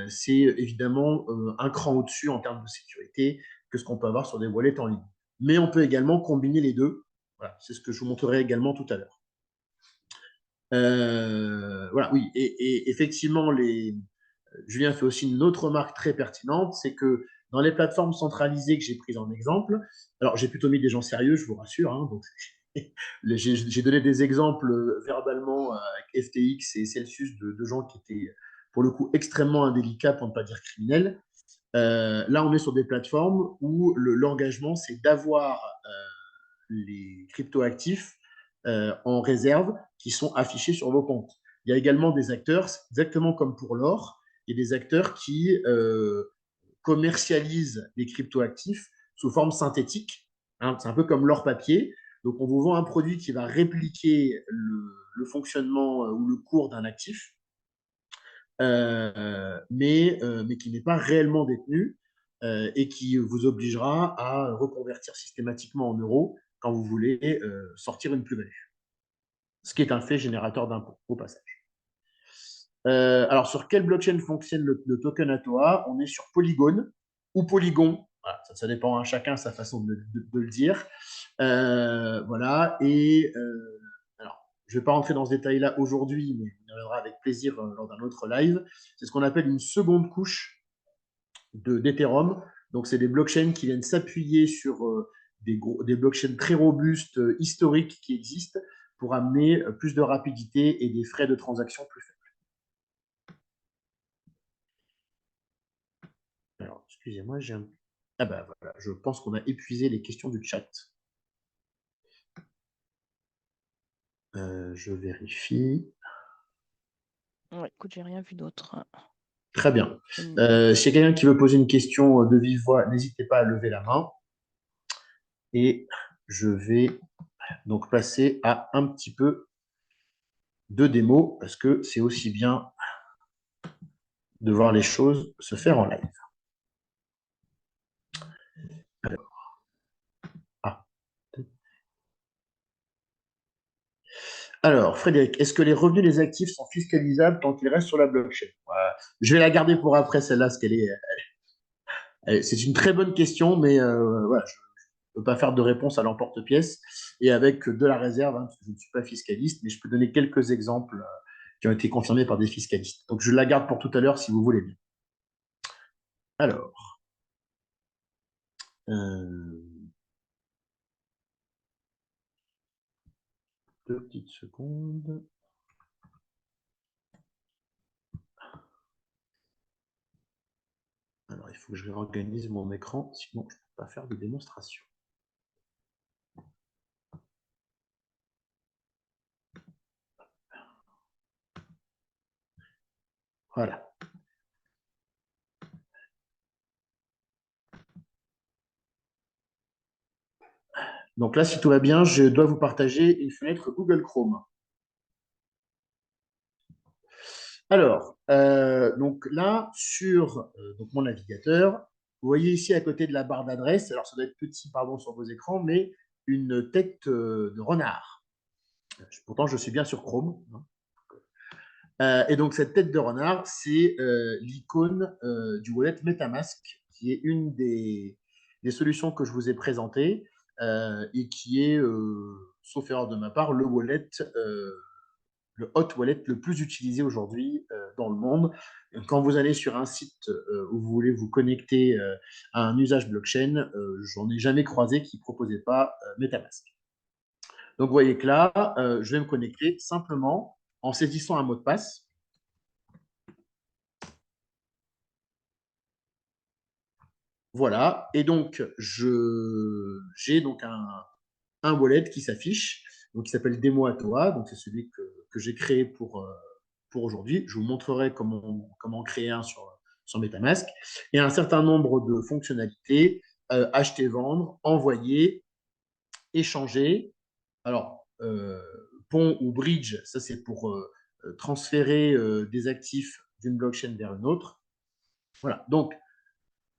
A: c'est évidemment un cran au-dessus en termes de sécurité que ce qu'on peut avoir sur des wallets en ligne. Mais on peut également combiner les deux. Voilà, c'est ce que je vous montrerai également tout à l'heure. Voilà, oui. Et effectivement, Julien fait aussi une autre remarque très pertinente, c'est que dans les plateformes centralisées que j'ai prises en exemple, alors j'ai plutôt mis des gens sérieux, je vous rassure, hein, donc j'ai donné des exemples verbalement avec FTX et Celsius de gens qui étaient pour le coup extrêmement indélicats, pour ne pas dire criminels. Là, on est sur des plateformes où l'engagement, c'est d'avoir les cryptoactifs en réserve qui sont affichés sur vos comptes. Il y a également des acteurs, exactement comme pour l'or, il y a des acteurs qui commercialisent les cryptoactifs sous forme synthétique. Hein, c'est un peu comme l'or papier. Donc, on vous vend un produit qui va répliquer le fonctionnement ou le cours d'un actif, mais qui n'est pas réellement détenu et qui vous obligera à reconvertir systématiquement en euros quand vous voulez sortir une plus-value. Ce qui est un fait générateur d'impôts, au passage. Alors, sur quelle blockchain fonctionne le token ATOA? On est sur Polygon ou Polygon. Voilà, ça dépend, hein, chacun sa façon de le dire. Voilà. Et alors, je ne vais pas rentrer dans ce détail-là aujourd'hui, mais on y reviendra avec plaisir lors d'un autre live. C'est ce qu'on appelle une seconde couche d'Ethereum. Donc, c'est des blockchains qui viennent s'appuyer sur des blockchains très robustes, historiques qui existent pour amener plus de rapidité et des frais de transaction plus faibles. Alors, excusez-moi, j'ai un... Ah bah voilà, je pense qu'on a épuisé les questions du chat. Je vérifie.
B: Ouais, écoute, j'ai rien vu d'autre.
A: Très bien.
B: Hmm.
A: S'il y a quelqu'un qui veut poser une question de vive voix, n'hésitez pas à lever la main. Et je vais donc passer à un petit peu de démo parce que c'est aussi bien de voir les choses se faire en live. Ah. Alors, Frédéric, est-ce que les revenus des actifs sont fiscalisables tant qu'ils restent sur la blockchain? Voilà. Je vais la garder pour après, celle-là, parce qu'elle est, c'est une très bonne question, mais voilà, je ne peux pas faire de réponse à l'emporte-pièce et avec de la réserve, hein, parce que je ne suis pas fiscaliste, mais je peux donner quelques exemples qui ont été confirmés par des fiscalistes. Donc, je la garde pour tout à l'heure si vous voulez bien. Alors, deux petites secondes. Alors, il faut que je réorganise mon écran, sinon je ne peux pas faire de démonstration. Voilà. Donc là, si tout va bien, je dois vous partager une fenêtre Google Chrome. Alors, donc là, sur donc mon navigateur, vous voyez ici à côté de la barre d'adresse, alors ça doit être petit, pardon, sur vos écrans, mais une tête de renard. Pourtant, je suis bien sur Chrome. Et donc, cette tête de renard, c'est l'icône du wallet MetaMask, qui est une des solutions que je vous ai présentées et qui est, sauf erreur de ma part, le wallet le hot wallet le plus utilisé aujourd'hui dans le monde. Quand vous allez sur un site où vous voulez vous connecter à un usage blockchain, j'en ai jamais croisé qui ne proposait pas MetaMask. Donc, vous voyez que là, je vais me connecter simplement en saisissant un mot de passe. Voilà. Et donc, j'ai donc un wallet qui s'affiche, donc qui s'appelle Demo Atoa. Donc, c'est celui que j'ai créé pour aujourd'hui. Je vous montrerai comment créer un sur MetaMask. Et un certain nombre de fonctionnalités, acheter, vendre, envoyer, échanger. Alors, pont ou bridge, ça c'est pour transférer des actifs d'une blockchain vers une autre. Voilà. Donc,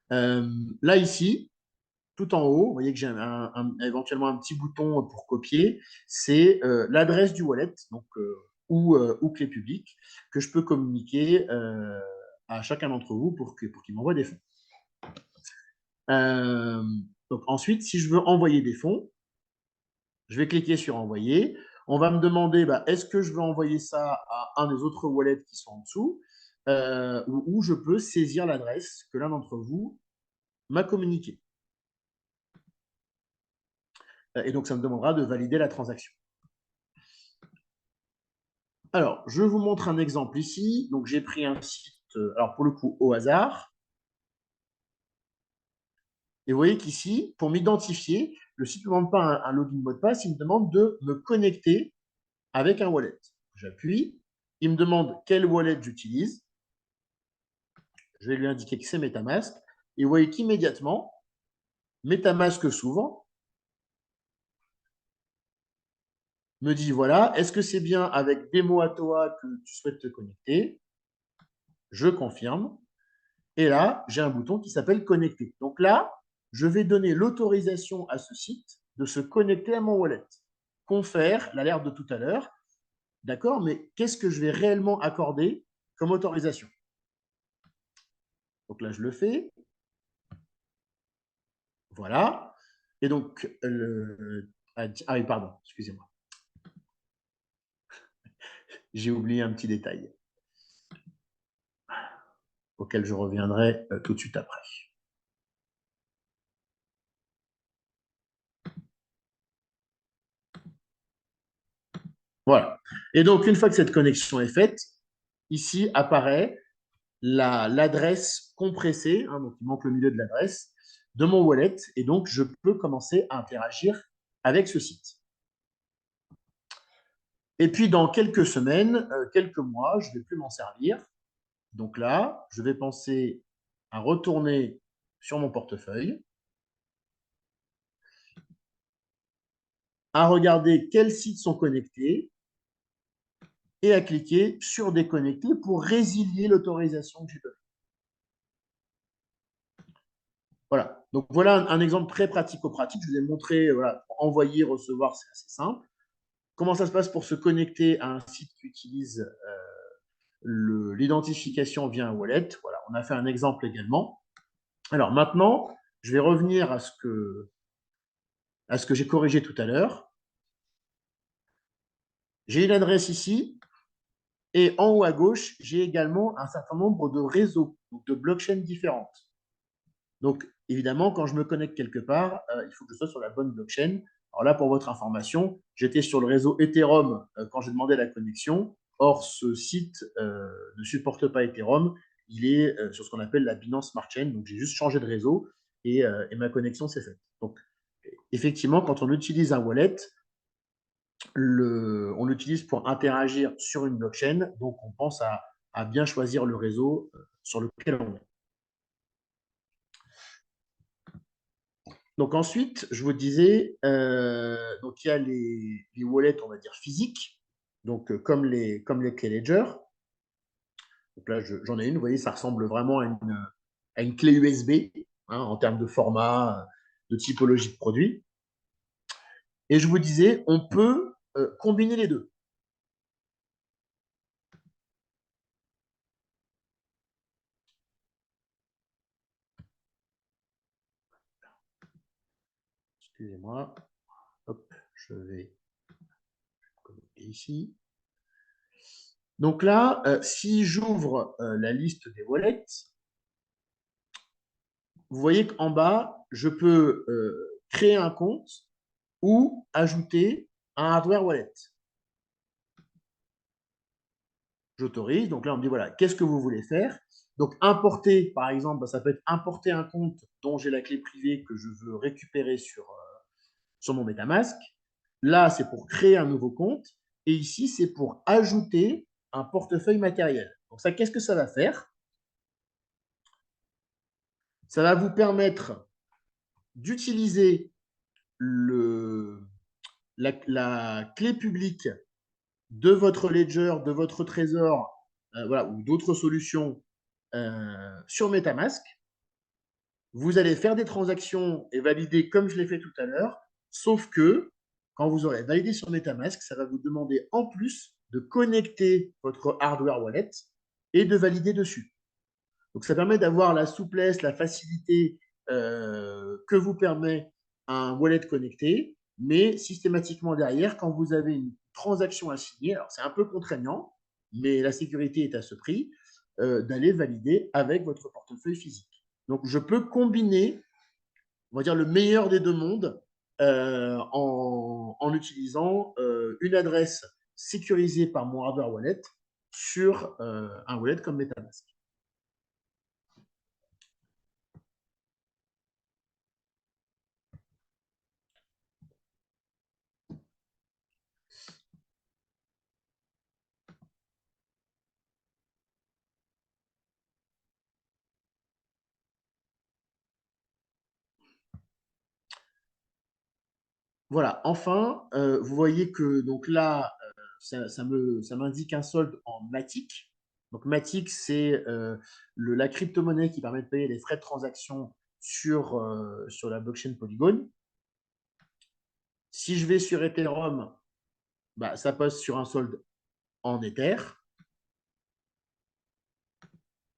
A: là, ici, tout en haut, vous voyez que j'ai éventuellement un petit bouton pour copier. C'est l'adresse du wallet, donc, ou clé publique, que je peux communiquer à chacun d'entre vous pour qu'il m'envoie des fonds. Euh, donc ensuite, si je veux envoyer des fonds, je vais cliquer sur envoyer. On va me demander, est-ce que je veux envoyer ça à un des autres wallets qui sont en dessous, ou je peux saisir l'adresse que l'un d'entre vous m'a communiquée. Et donc, ça me demandera de valider la transaction. Alors, je vous montre un exemple ici. Donc, j'ai pris un site, alors pour le coup, au hasard. Et vous voyez qu'ici, pour m'identifier, le site ne me demande pas un login mot de passe, il me demande de me connecter avec un wallet. J'appuie, il me demande quel wallet j'utilise. Je vais lui indiquer que c'est MetaMask. Et vous voyez qu'immédiatement, MetaMask s'ouvre, me dit voilà, est-ce que c'est bien avec Demo Atoa que tu souhaites te connecter? Je confirme. Et là, j'ai un bouton qui s'appelle connecter. Donc là, je vais donner l'autorisation à ce site de se connecter à mon wallet. Confère l'alerte de tout à l'heure. D'accord, mais qu'est-ce que je vais réellement accorder comme autorisation? Donc là, je le fais. Voilà. Et donc, ah oui, pardon, excusez-moi. J'ai oublié un petit détail auquel je reviendrai tout de suite après. Voilà. Et donc, une fois que cette connexion est faite, ici apparaît l'adresse compressée, hein, donc il manque le milieu de l'adresse, de mon wallet, et donc je peux commencer à interagir avec ce site. Et puis, dans quelques semaines, quelques mois, je ne vais plus m'en servir. Donc là, je vais penser à retourner sur mon portefeuille, à regarder quels sites sont connectés et à cliquer sur déconnecter pour résilier l'autorisation que j'ai donnée. Voilà. Donc voilà un exemple très pratico-pratique. Je vous ai montré, voilà, envoyer, recevoir, c'est assez simple. Comment ça se passe pour se connecter à un site qui utilise l'identification via un wallet? Voilà, on a fait un exemple également. Alors maintenant, je vais revenir à ce que j'ai corrigé tout à l'heure. J'ai une adresse ici, et en haut à gauche, j'ai également un certain nombre de réseaux, de blockchains différentes. Donc, évidemment, quand je me connecte quelque part, il faut que je sois sur la bonne blockchain. Alors là, pour votre information, j'étais sur le réseau Ethereum quand j'ai demandé la connexion. Or, ce site ne supporte pas Ethereum. Il est sur ce qu'on appelle la Binance Smart Chain. Donc, j'ai juste changé de réseau et ma connexion s'est faite. Donc, effectivement, quand on utilise un wallet, on l'utilise pour interagir sur une blockchain. Donc, on pense à bien choisir le réseau sur lequel on est. Donc ensuite, je vous disais, donc il y a les wallets, on va dire physiques, donc comme les Key-Ledger. Donc là, j'en ai une, vous voyez, ça ressemble vraiment à une clé USB hein, en termes de format, de typologie de produit. Et je vous disais, on peut combiner les deux. Excusez-moi, hop, je vais connecter ici. Donc là, si j'ouvre la liste des wallets, vous voyez qu'en bas, je peux créer un compte ou ajouter un hardware wallet. J'autorise. Donc là, on me dit, voilà, qu'est-ce que vous voulez faire? Donc, importer, par exemple, ça peut être importer un compte dont j'ai la clé privée que je veux récupérer sur mon MetaMask. Là, c'est pour créer un nouveau compte. Et ici, c'est pour ajouter un portefeuille matériel. Donc ça, qu'est-ce que ça va faire? Ça va vous permettre d'utiliser la clé publique de votre ledger, de votre trésor, voilà, ou d'autres solutions sur MetaMask. Vous allez faire des transactions et valider comme je l'ai fait tout à l'heure, sauf que quand vous aurez validé sur MetaMask, ça va vous demander en plus de connecter votre hardware wallet et de valider dessus. Donc ça permet d'avoir la souplesse, la facilité que vous permet un wallet connecté, mais systématiquement derrière, quand vous avez une transaction à signer, alors c'est un peu contraignant, mais la sécurité est à ce prix, d'aller valider avec votre portefeuille physique. Donc je peux combiner, on va dire, le meilleur des deux mondes en utilisant une adresse sécurisée par mon hardware wallet sur un wallet comme MetaMask. Voilà, enfin, vous voyez que donc là, ça m'indique un solde en Matic. Donc Matic, c'est la crypto-monnaie qui permet de payer les frais de transaction sur la blockchain Polygon. Si je vais sur Ethereum, bah, ça passe sur un solde en Ether.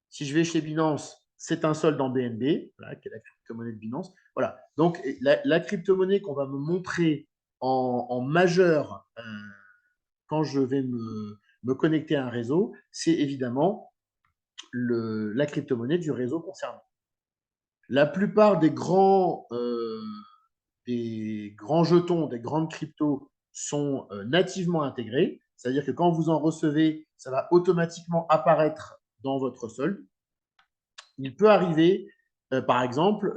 A: Si je vais chez Binance, c'est un solde en BNB, voilà, qui est la crypto-monnaie de Binance. Voilà. Donc, la crypto-monnaie qu'on va me montrer en majeur quand je vais me connecter à un réseau, c'est évidemment la crypto-monnaie du réseau concerné. La plupart des grands jetons, des grandes cryptos sont nativement intégrés, c'est-à-dire que quand vous en recevez, ça va automatiquement apparaître dans votre solde. Il peut arriver, par exemple,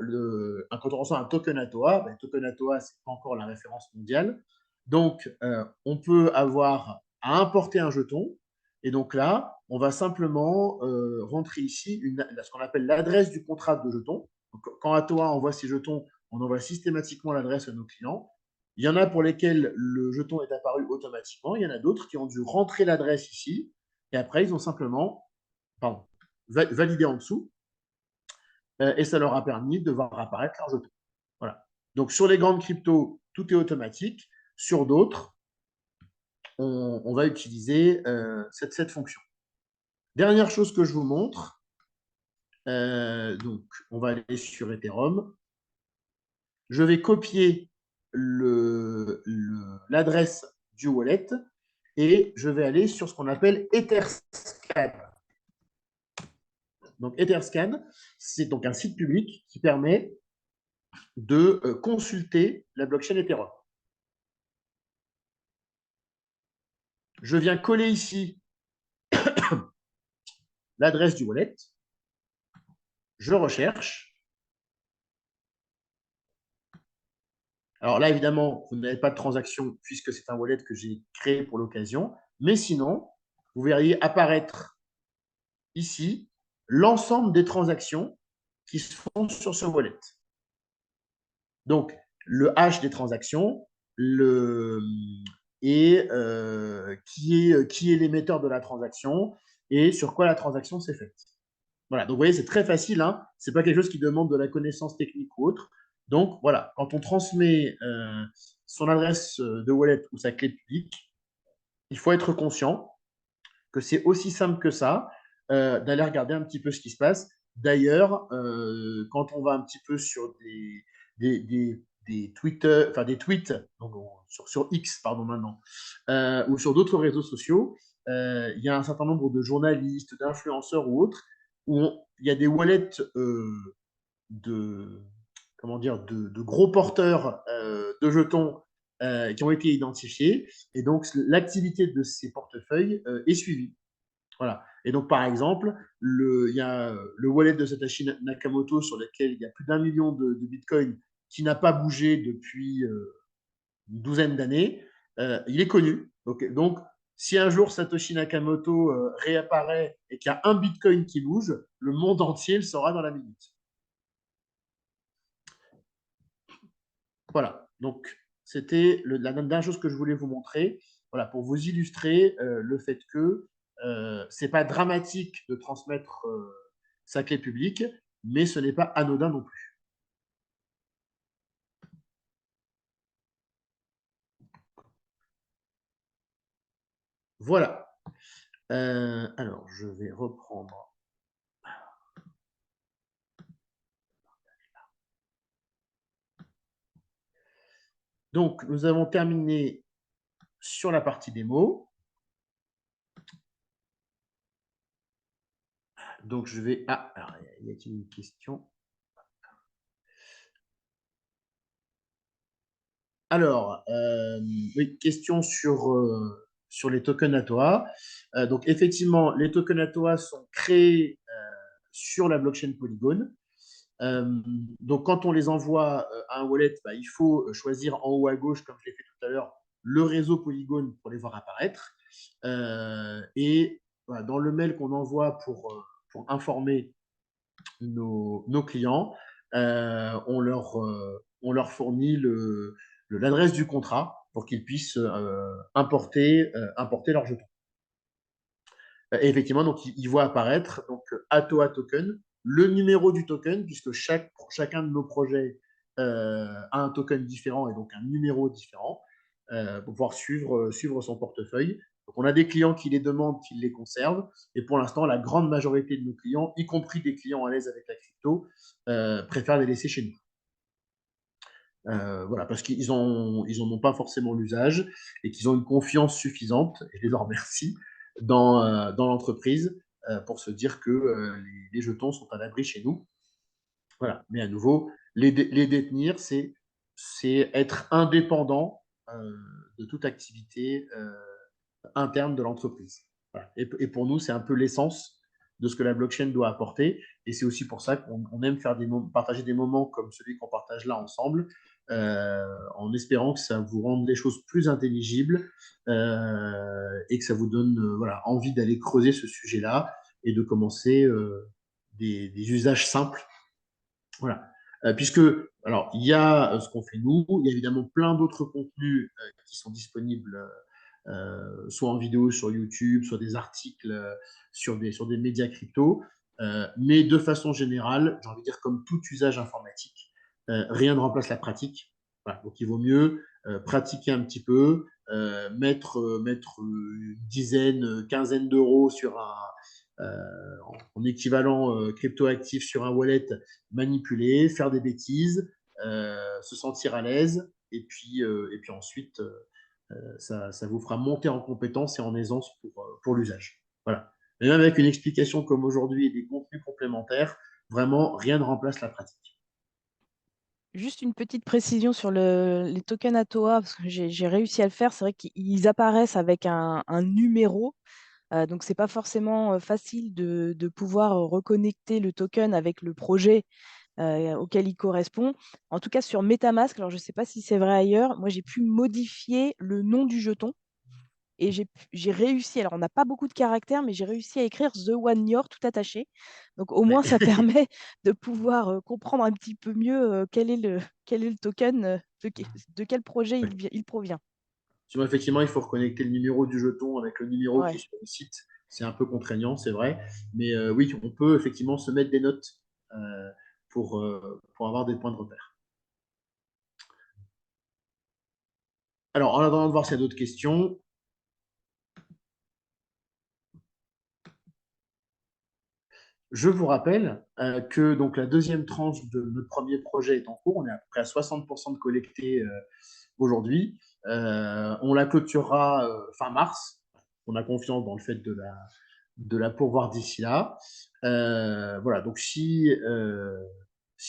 A: quand on reçoit un token ATOA, ben, token ATOA, ce n'est pas encore la référence mondiale. Donc, on peut avoir à importer un jeton. Et donc là, on va simplement rentrer ici ce qu'on appelle l'adresse du contrat de jetons. Donc, quand Atoa envoie ses jetons, on envoie systématiquement l'adresse à nos clients. Il y en a pour lesquels le jeton est apparu automatiquement. Il y en a d'autres qui ont dû rentrer l'adresse ici. Et après, ils ont simplement validé en dessous. Et ça leur a permis de voir apparaître leur jeton. Voilà. Donc, sur les grandes cryptos, tout est automatique. Sur d'autres, on va utiliser cette fonction. Dernière chose que je vous montre, donc on va aller sur Ethereum. Je vais copier l'adresse du wallet et je vais aller sur ce qu'on appelle Etherscan. Donc Etherscan, c'est donc un site public qui permet de consulter la blockchain Ethereum. Je viens coller ici l'adresse du wallet. Je recherche. Alors là, évidemment, vous n'avez pas de transaction puisque c'est un wallet que j'ai créé pour l'occasion. Mais sinon, vous verriez apparaître ici l'ensemble des transactions qui se font sur ce wallet. Donc, le hash des transactions, et qui est l'émetteur de la transaction et sur quoi la transaction s'est faite. Voilà, donc vous voyez, c'est très facile, hein. Ce n'est pas quelque chose qui demande de la connaissance technique ou autre. Donc voilà, quand on transmet son adresse de wallet ou sa clé publique, il faut être conscient que c'est aussi simple que ça d'aller regarder un petit peu ce qui se passe. D'ailleurs, quand on va un petit peu sur des Twitter, enfin des tweets donc, sur X pardon maintenant, ou sur d'autres réseaux sociaux, il y a un certain nombre de journalistes, d'influenceurs ou autres où il y a des wallets de comment dire de gros porteurs de jetons qui ont été identifiés et donc l'activité de ces portefeuilles est suivie. Voilà. Et donc, par exemple, il y a le wallet de Satoshi Nakamoto sur lequel il y a plus d'1 million de bitcoins qui n'a pas bougé depuis une douzaine d'années. Il est connu. Donc, si un jour Satoshi Nakamoto réapparaît et qu'il y a un bitcoin qui bouge, le monde entier le saura dans la minute. Voilà. Donc, c'était la dernière chose que je voulais vous montrer. Voilà, pour vous illustrer le fait que ce n'est pas dramatique de transmettre sa clé publique, mais ce n'est pas anodin non plus. Voilà. Alors, je vais reprendre. Donc, nous avons terminé sur la partie démo. Donc, je vais... Ah, alors, y a-t-il une question? Alors, oui, question sur les tokens Atoa. Donc, effectivement, les tokens Atoa sont créés sur la blockchain Polygon. Donc, quand on les envoie à un wallet, il faut choisir en haut à gauche, comme je l'ai fait tout à l'heure, le réseau Polygon pour les voir apparaître. Et voilà, dans le mail qu'on envoie pour informer nos clients, on leur fournit l'adresse du contrat pour qu'ils puissent importer leurs jetons. Et effectivement, donc, ils voient apparaître donc, Atoa Token, le numéro du token, puisque chacun de nos projets a un token différent et donc un numéro différent pour pouvoir suivre son portefeuille. Donc, on a des clients qui les demandent, qui les conservent. Et pour l'instant, la grande majorité de nos clients, y compris des clients à l'aise avec la crypto, préfèrent les laisser chez nous. Voilà, parce qu'ils en ont pas forcément l'usage et qu'ils ont une confiance suffisante, et je les en remercie, dans l'entreprise pour se dire que les jetons sont à l'abri chez nous. Voilà, mais à nouveau, les détenir, c'est être indépendant de toute activité interne de l'entreprise. Voilà. Et pour nous, c'est un peu l'essence de ce que la blockchain doit apporter. Et c'est aussi pour ça qu'on aime partager des moments comme celui qu'on partage là ensemble, en espérant que ça vous rende les choses plus intelligibles et que ça vous donne voilà, envie d'aller creuser ce sujet-là et de commencer des usages simples. Voilà. Puisque, alors, il y a ce qu'on fait nous, il y a évidemment plein d'autres contenus qui sont disponibles, soit en vidéo sur YouTube, soit des articles sur des médias crypto. Mais de façon générale, j'ai envie de dire comme tout usage informatique, rien ne remplace la pratique. Voilà. Donc, il vaut mieux pratiquer un petit peu, mettre une dizaine, quinzaine d'euros sur en équivalent crypto-actif sur un wallet, manipuler, faire des bêtises, se sentir à l'aise, et puis ensuite, ça vous fera monter en compétence et en aisance pour l'usage. Voilà. Et même avec une explication comme aujourd'hui et des contenus complémentaires, vraiment, rien ne remplace la pratique.
B: Juste une petite précision sur les tokens ATOA, parce que j'ai réussi à le faire. C'est vrai qu'ils apparaissent avec un numéro. Donc, ce n'est pas forcément facile de pouvoir reconnecter le token avec le projet auquel il correspond. En tout cas, sur MetaMask, alors je ne sais pas si c'est vrai ailleurs, moi j'ai pu modifier le nom du jeton et j'ai réussi, alors on n'a pas beaucoup de caractères, mais j'ai réussi à écrire The One Year tout attaché. Donc au moins, ça permet de pouvoir comprendre un petit peu mieux quel est le token, de quel projet il provient.
A: Sinon, effectivement, il faut reconnecter le numéro du jeton avec le numéro qui est
B: Ouais.
A: sur le site. C'est un peu contraignant, c'est vrai. Mais oui, on peut effectivement se mettre des notes pour avoir des points de repère. Alors, en attendant de voir s'il y a d'autres questions, je vous rappelle que donc, la deuxième tranche de notre premier projet est en cours. On est à peu près à 60% de collectés aujourd'hui. On la clôturera fin mars. On a confiance dans le fait de la pourvoir d'ici là. Voilà, donc si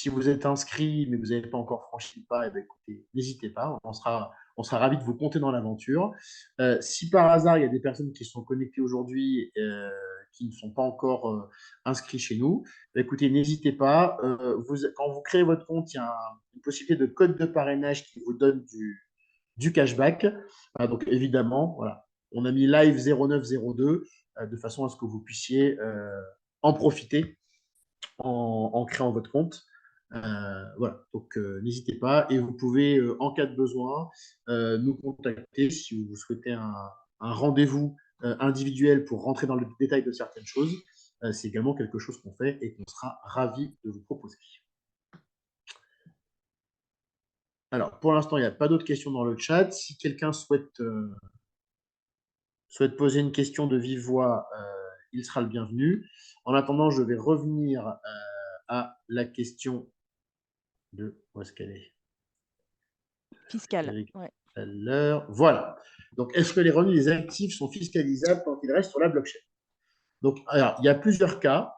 A: vous êtes inscrit, mais que vous n'avez pas encore franchi le pas, eh bien, écoutez, n'hésitez pas, on sera ravis de vous compter dans l'aventure. Si par hasard, il y a des personnes qui sont connectées aujourd'hui qui ne sont pas encore inscrits chez nous, écoutez, n'hésitez pas. Quand vous créez votre compte, il y a une possibilité de code de parrainage qui vous donne du cashback. Donc évidemment, voilà, on a mis live 0902 de façon à ce que vous puissiez en profiter en créant votre compte. Voilà, donc n'hésitez pas et vous pouvez, en cas de besoin, nous contacter si vous souhaitez un rendez-vous individuel pour rentrer dans le détail de certaines choses. C'est également quelque chose qu'on fait et qu'on sera ravi de vous proposer. Alors, pour l'instant, il n'y a pas d'autres questions dans le chat. Si quelqu'un souhaite poser une question de vive voix, il sera le bienvenu. En attendant, je vais revenir à la question de où est-ce qu'elle est
B: Fiscal. Ouais.
A: tout à l'heure. Voilà. Donc, est-ce que les revenus des actifs sont fiscalisables quand ils restent sur la blockchain? Donc, alors, il y a plusieurs cas.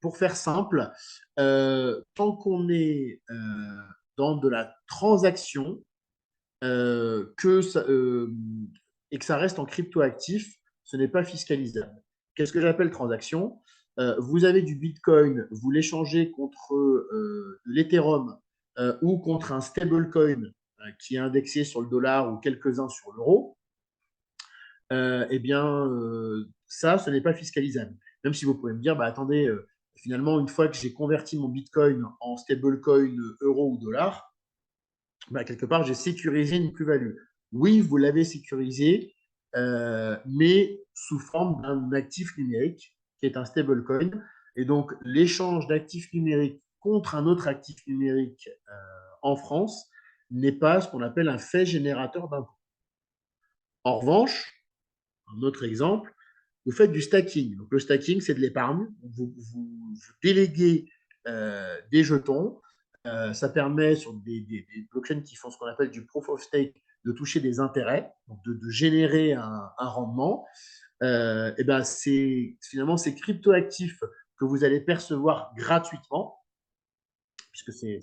A: Pour faire simple, tant qu'on est dans de la transaction et que ça reste en cryptoactif, ce n'est pas fiscalisable. Qu'est-ce que j'appelle transaction? Vous avez du Bitcoin, vous l'échangez contre de l'Ethereum ou contre un stablecoin qui est indexé sur le dollar ou quelques-uns sur l'euro. Eh bien, ça, ce n'est pas fiscalisable. Même si vous pouvez me dire, bah, attendez, finalement, une fois que j'ai converti mon Bitcoin en stablecoin euro ou dollar, bah, quelque part, j'ai sécurisé une plus-value. Oui, vous l'avez sécurisé, mais sous forme d'un actif numérique qui est un stablecoin. Et donc, l'échange d'actifs numériques contre un autre actif numérique en France n'est pas ce qu'on appelle un fait générateur d'impôt. En revanche, un autre exemple, vous faites du stacking. Donc, le stacking, c'est de l'épargne. Vous déléguez des jetons. Ça permet sur des blockchains qui font ce qu'on appelle du proof of stake de toucher des intérêts, donc de générer un rendement. Et ben finalement, ces cryptoactifs que vous allez percevoir gratuitement, puisque c'est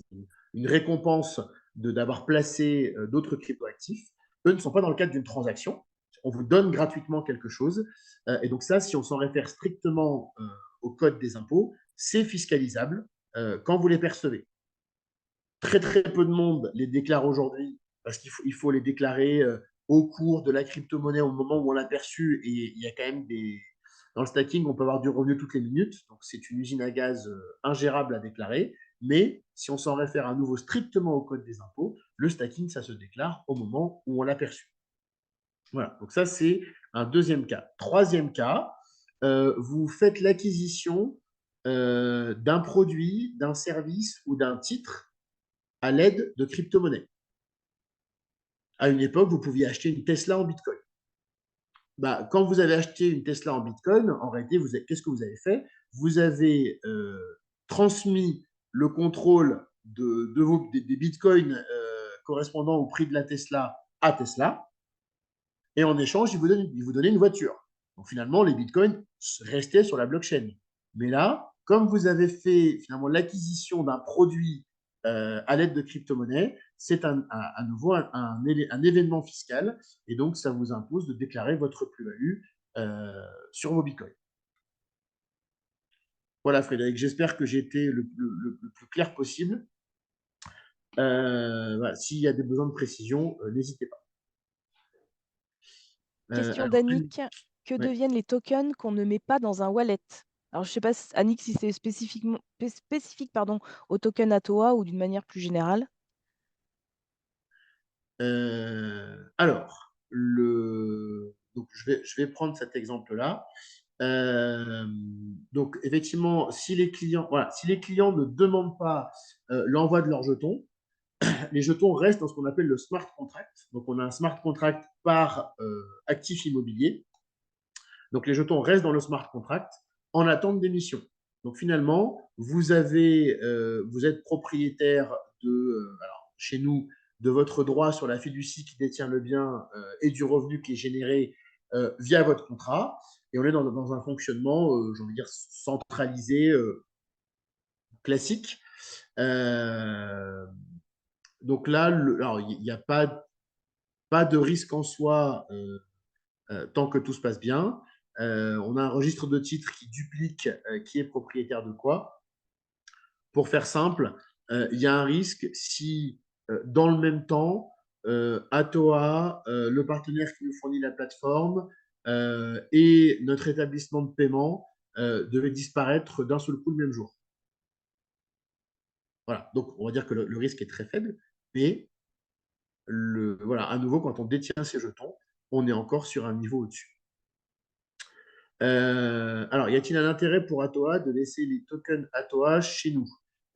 A: une récompense d'avoir placé d'autres cryptoactifs, eux ne sont pas dans le cadre d'une transaction. On vous donne gratuitement quelque chose. Et donc ça, si on s'en réfère strictement au code des impôts, c'est fiscalisable quand vous les percevez. très très peu de monde les déclare aujourd'hui parce qu'il faut les déclarer au cours de la crypto-monnaie au moment où on l'a perçue. Et il y a quand même des… Dans le stacking, on peut avoir du revenu toutes les minutes. Donc, c'est une usine à gaz ingérable à déclarer. Mais si on s'en réfère à nouveau strictement au code des impôts, le stacking, ça se déclare au moment où on l'a perçu. Voilà, donc ça, c'est un deuxième cas. Troisième cas, vous faites l'acquisition d'un produit, d'un service ou d'un titre à l'aide de crypto-monnaies. À une époque, vous pouviez acheter une Tesla en Bitcoin. Bah, quand vous avez acheté une Tesla en Bitcoin, en réalité, qu'est-ce que vous avez fait? Vous avez transmis le contrôle des Bitcoins correspondant au prix de la Tesla à Tesla, et en échange, il vous donnait une voiture. Donc finalement, les Bitcoins restaient sur la blockchain. Mais là, comme vous avez fait finalement l'acquisition d'un produit à l'aide de crypto-monnaie, c'est à nouveau un événement fiscal, et donc ça vous impose de déclarer votre plus-value sur vos Bitcoins. Voilà, Frédéric, j'espère que j'ai été le plus clair possible. Voilà, s'il y a des besoins de précision, n'hésitez pas.
B: Question
A: Alors,
B: d'Annick. Que
A: ouais.
B: deviennent les tokens qu'on ne met pas dans un wallet? Alors, je ne sais pas, Annick, si c'est spécifique pardon, au token ATOA ou d'une manière plus générale.
A: Alors, donc je vais prendre cet exemple-là. Donc, effectivement, voilà, si les clients ne demandent pas l'envoi de leurs jetons, les jetons restent dans ce qu'on appelle le smart contract. Donc, on a un smart contract par actif immobilier. Donc, les jetons restent dans le smart contract en attente d'émission. Donc, finalement, vous êtes propriétaire alors, chez nous, de votre droit sur la fiducie qui détient le bien et du revenu qui est généré via votre contrat. Et on est dans un fonctionnement, j'ai envie de dire, centralisé, classique. Donc là, alors, il n'y a pas de risque en soi tant que tout se passe bien. On a un registre de titres qui duplique qui est propriétaire de quoi. Pour faire simple, il y a un risque si, dans le même temps, Atoa, le partenaire qui nous fournit la plateforme, et notre établissement de paiement devaient disparaître d'un seul coup le même jour. Voilà. Donc, on va dire que le risque est très faible, mais voilà, à nouveau, quand on détient ces jetons, on est encore sur un niveau au-dessus. Alors, y a-t-il un intérêt pour Atoa de laisser les tokens Atoa chez nous?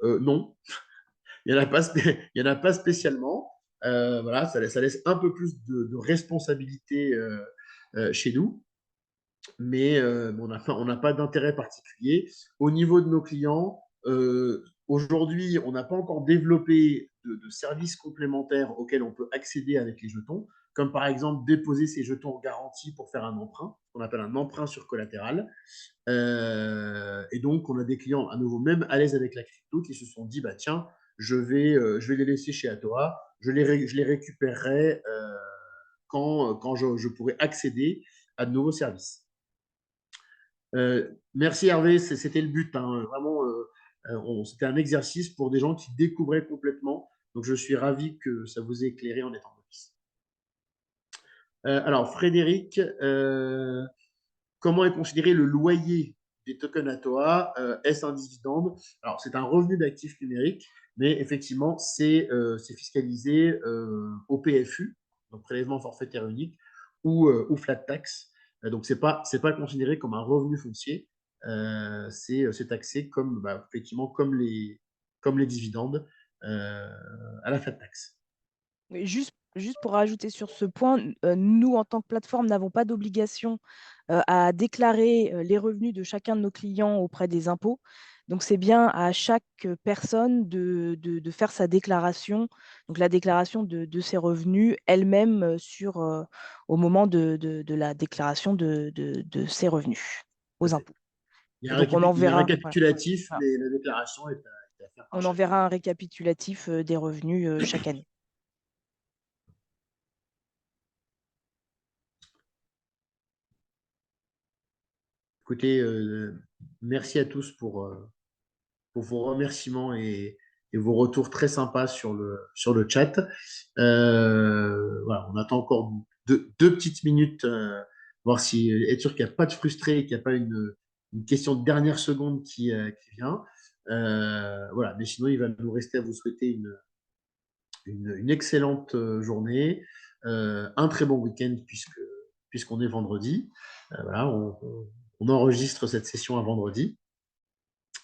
A: Non, il n'y en a pas, il y en a pas spécialement. Voilà, ça laisse un peu plus de responsabilité chez nous, mais on n'a pas d'intérêt particulier. Au niveau de nos clients, aujourd'hui, on n'a pas encore développé de services complémentaires auxquels on peut accéder avec les jetons, comme par exemple déposer ces jetons en garantie pour faire un emprunt, ce qu'on appelle un emprunt sur collatéral. Et donc, on a des clients à nouveau, même à l'aise avec la crypto, qui se sont dit, bah tiens, je vais les laisser chez Atoa, je les récupérerai quand je pourrai accéder à de nouveaux services. Merci Hervé, c'était le but, hein. Vraiment, c'était un exercice pour des gens qui découvraient complètement. Donc, je suis ravi que ça vous ait éclairé en étant novice. Alors, Frédéric, comment est considéré le loyer des tokens ATOA? Est-ce un dividende? Alors, c'est un revenu d'actifs numériques, mais effectivement, c'est fiscalisé au PFU, donc prélèvement forfaitaire unique, ou flat tax. Donc, c'est pas considéré comme un revenu foncier. C'est taxé effectivement comme les dividendes à la flat tax.
B: Mais juste pour rajouter sur ce point, nous, en tant que plateforme, n'avons pas d'obligation à déclarer les revenus de chacun de nos clients auprès des impôts. Donc, c'est bien à chaque personne de faire sa déclaration, donc la déclaration de ses revenus elle-même au moment de la déclaration de ses revenus
A: Tout à
B: aux
A: fait.
B: impôts.
A: Il y a
B: Et
A: un,
B: donc, on
A: il y a un
B: enverra, voilà,
A: récapitulatif,
B: voilà.
A: mais la déclaration est à faire par
B: On
A: chacun.
B: enverra un récapitulatif des revenus chaque année.
A: Écoutez, merci à tous pour vos remerciements et vos retours très sympas sur le chat. Voilà, on attend encore deux petites minutes, voir si être sûr qu'il n'y a pas de frustré, qu'il n'y a pas une question de dernière seconde qui vient. Voilà, mais sinon, il va nous rester à vous souhaiter une excellente journée, un très bon week-end puisqu'on est vendredi. Voilà, on enregistre cette session à vendredi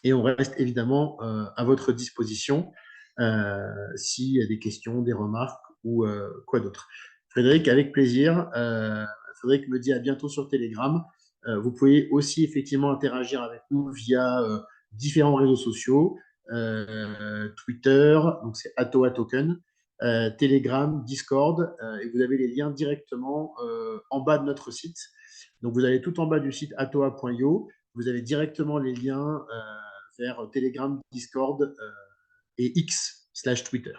A: et on reste évidemment à votre disposition s'il y a des questions, des remarques ou quoi d'autre. Frédéric, avec plaisir. Frédéric me dit à bientôt sur Telegram. Vous pouvez aussi effectivement interagir avec nous via différents réseaux sociaux, Twitter, donc c'est Atoa Token, Telegram, Discord, et vous avez les liens directement en bas de notre site. Donc vous allez tout en bas du site atoa.io, vous avez directement les liens vers Telegram, Discord et X/Twitter.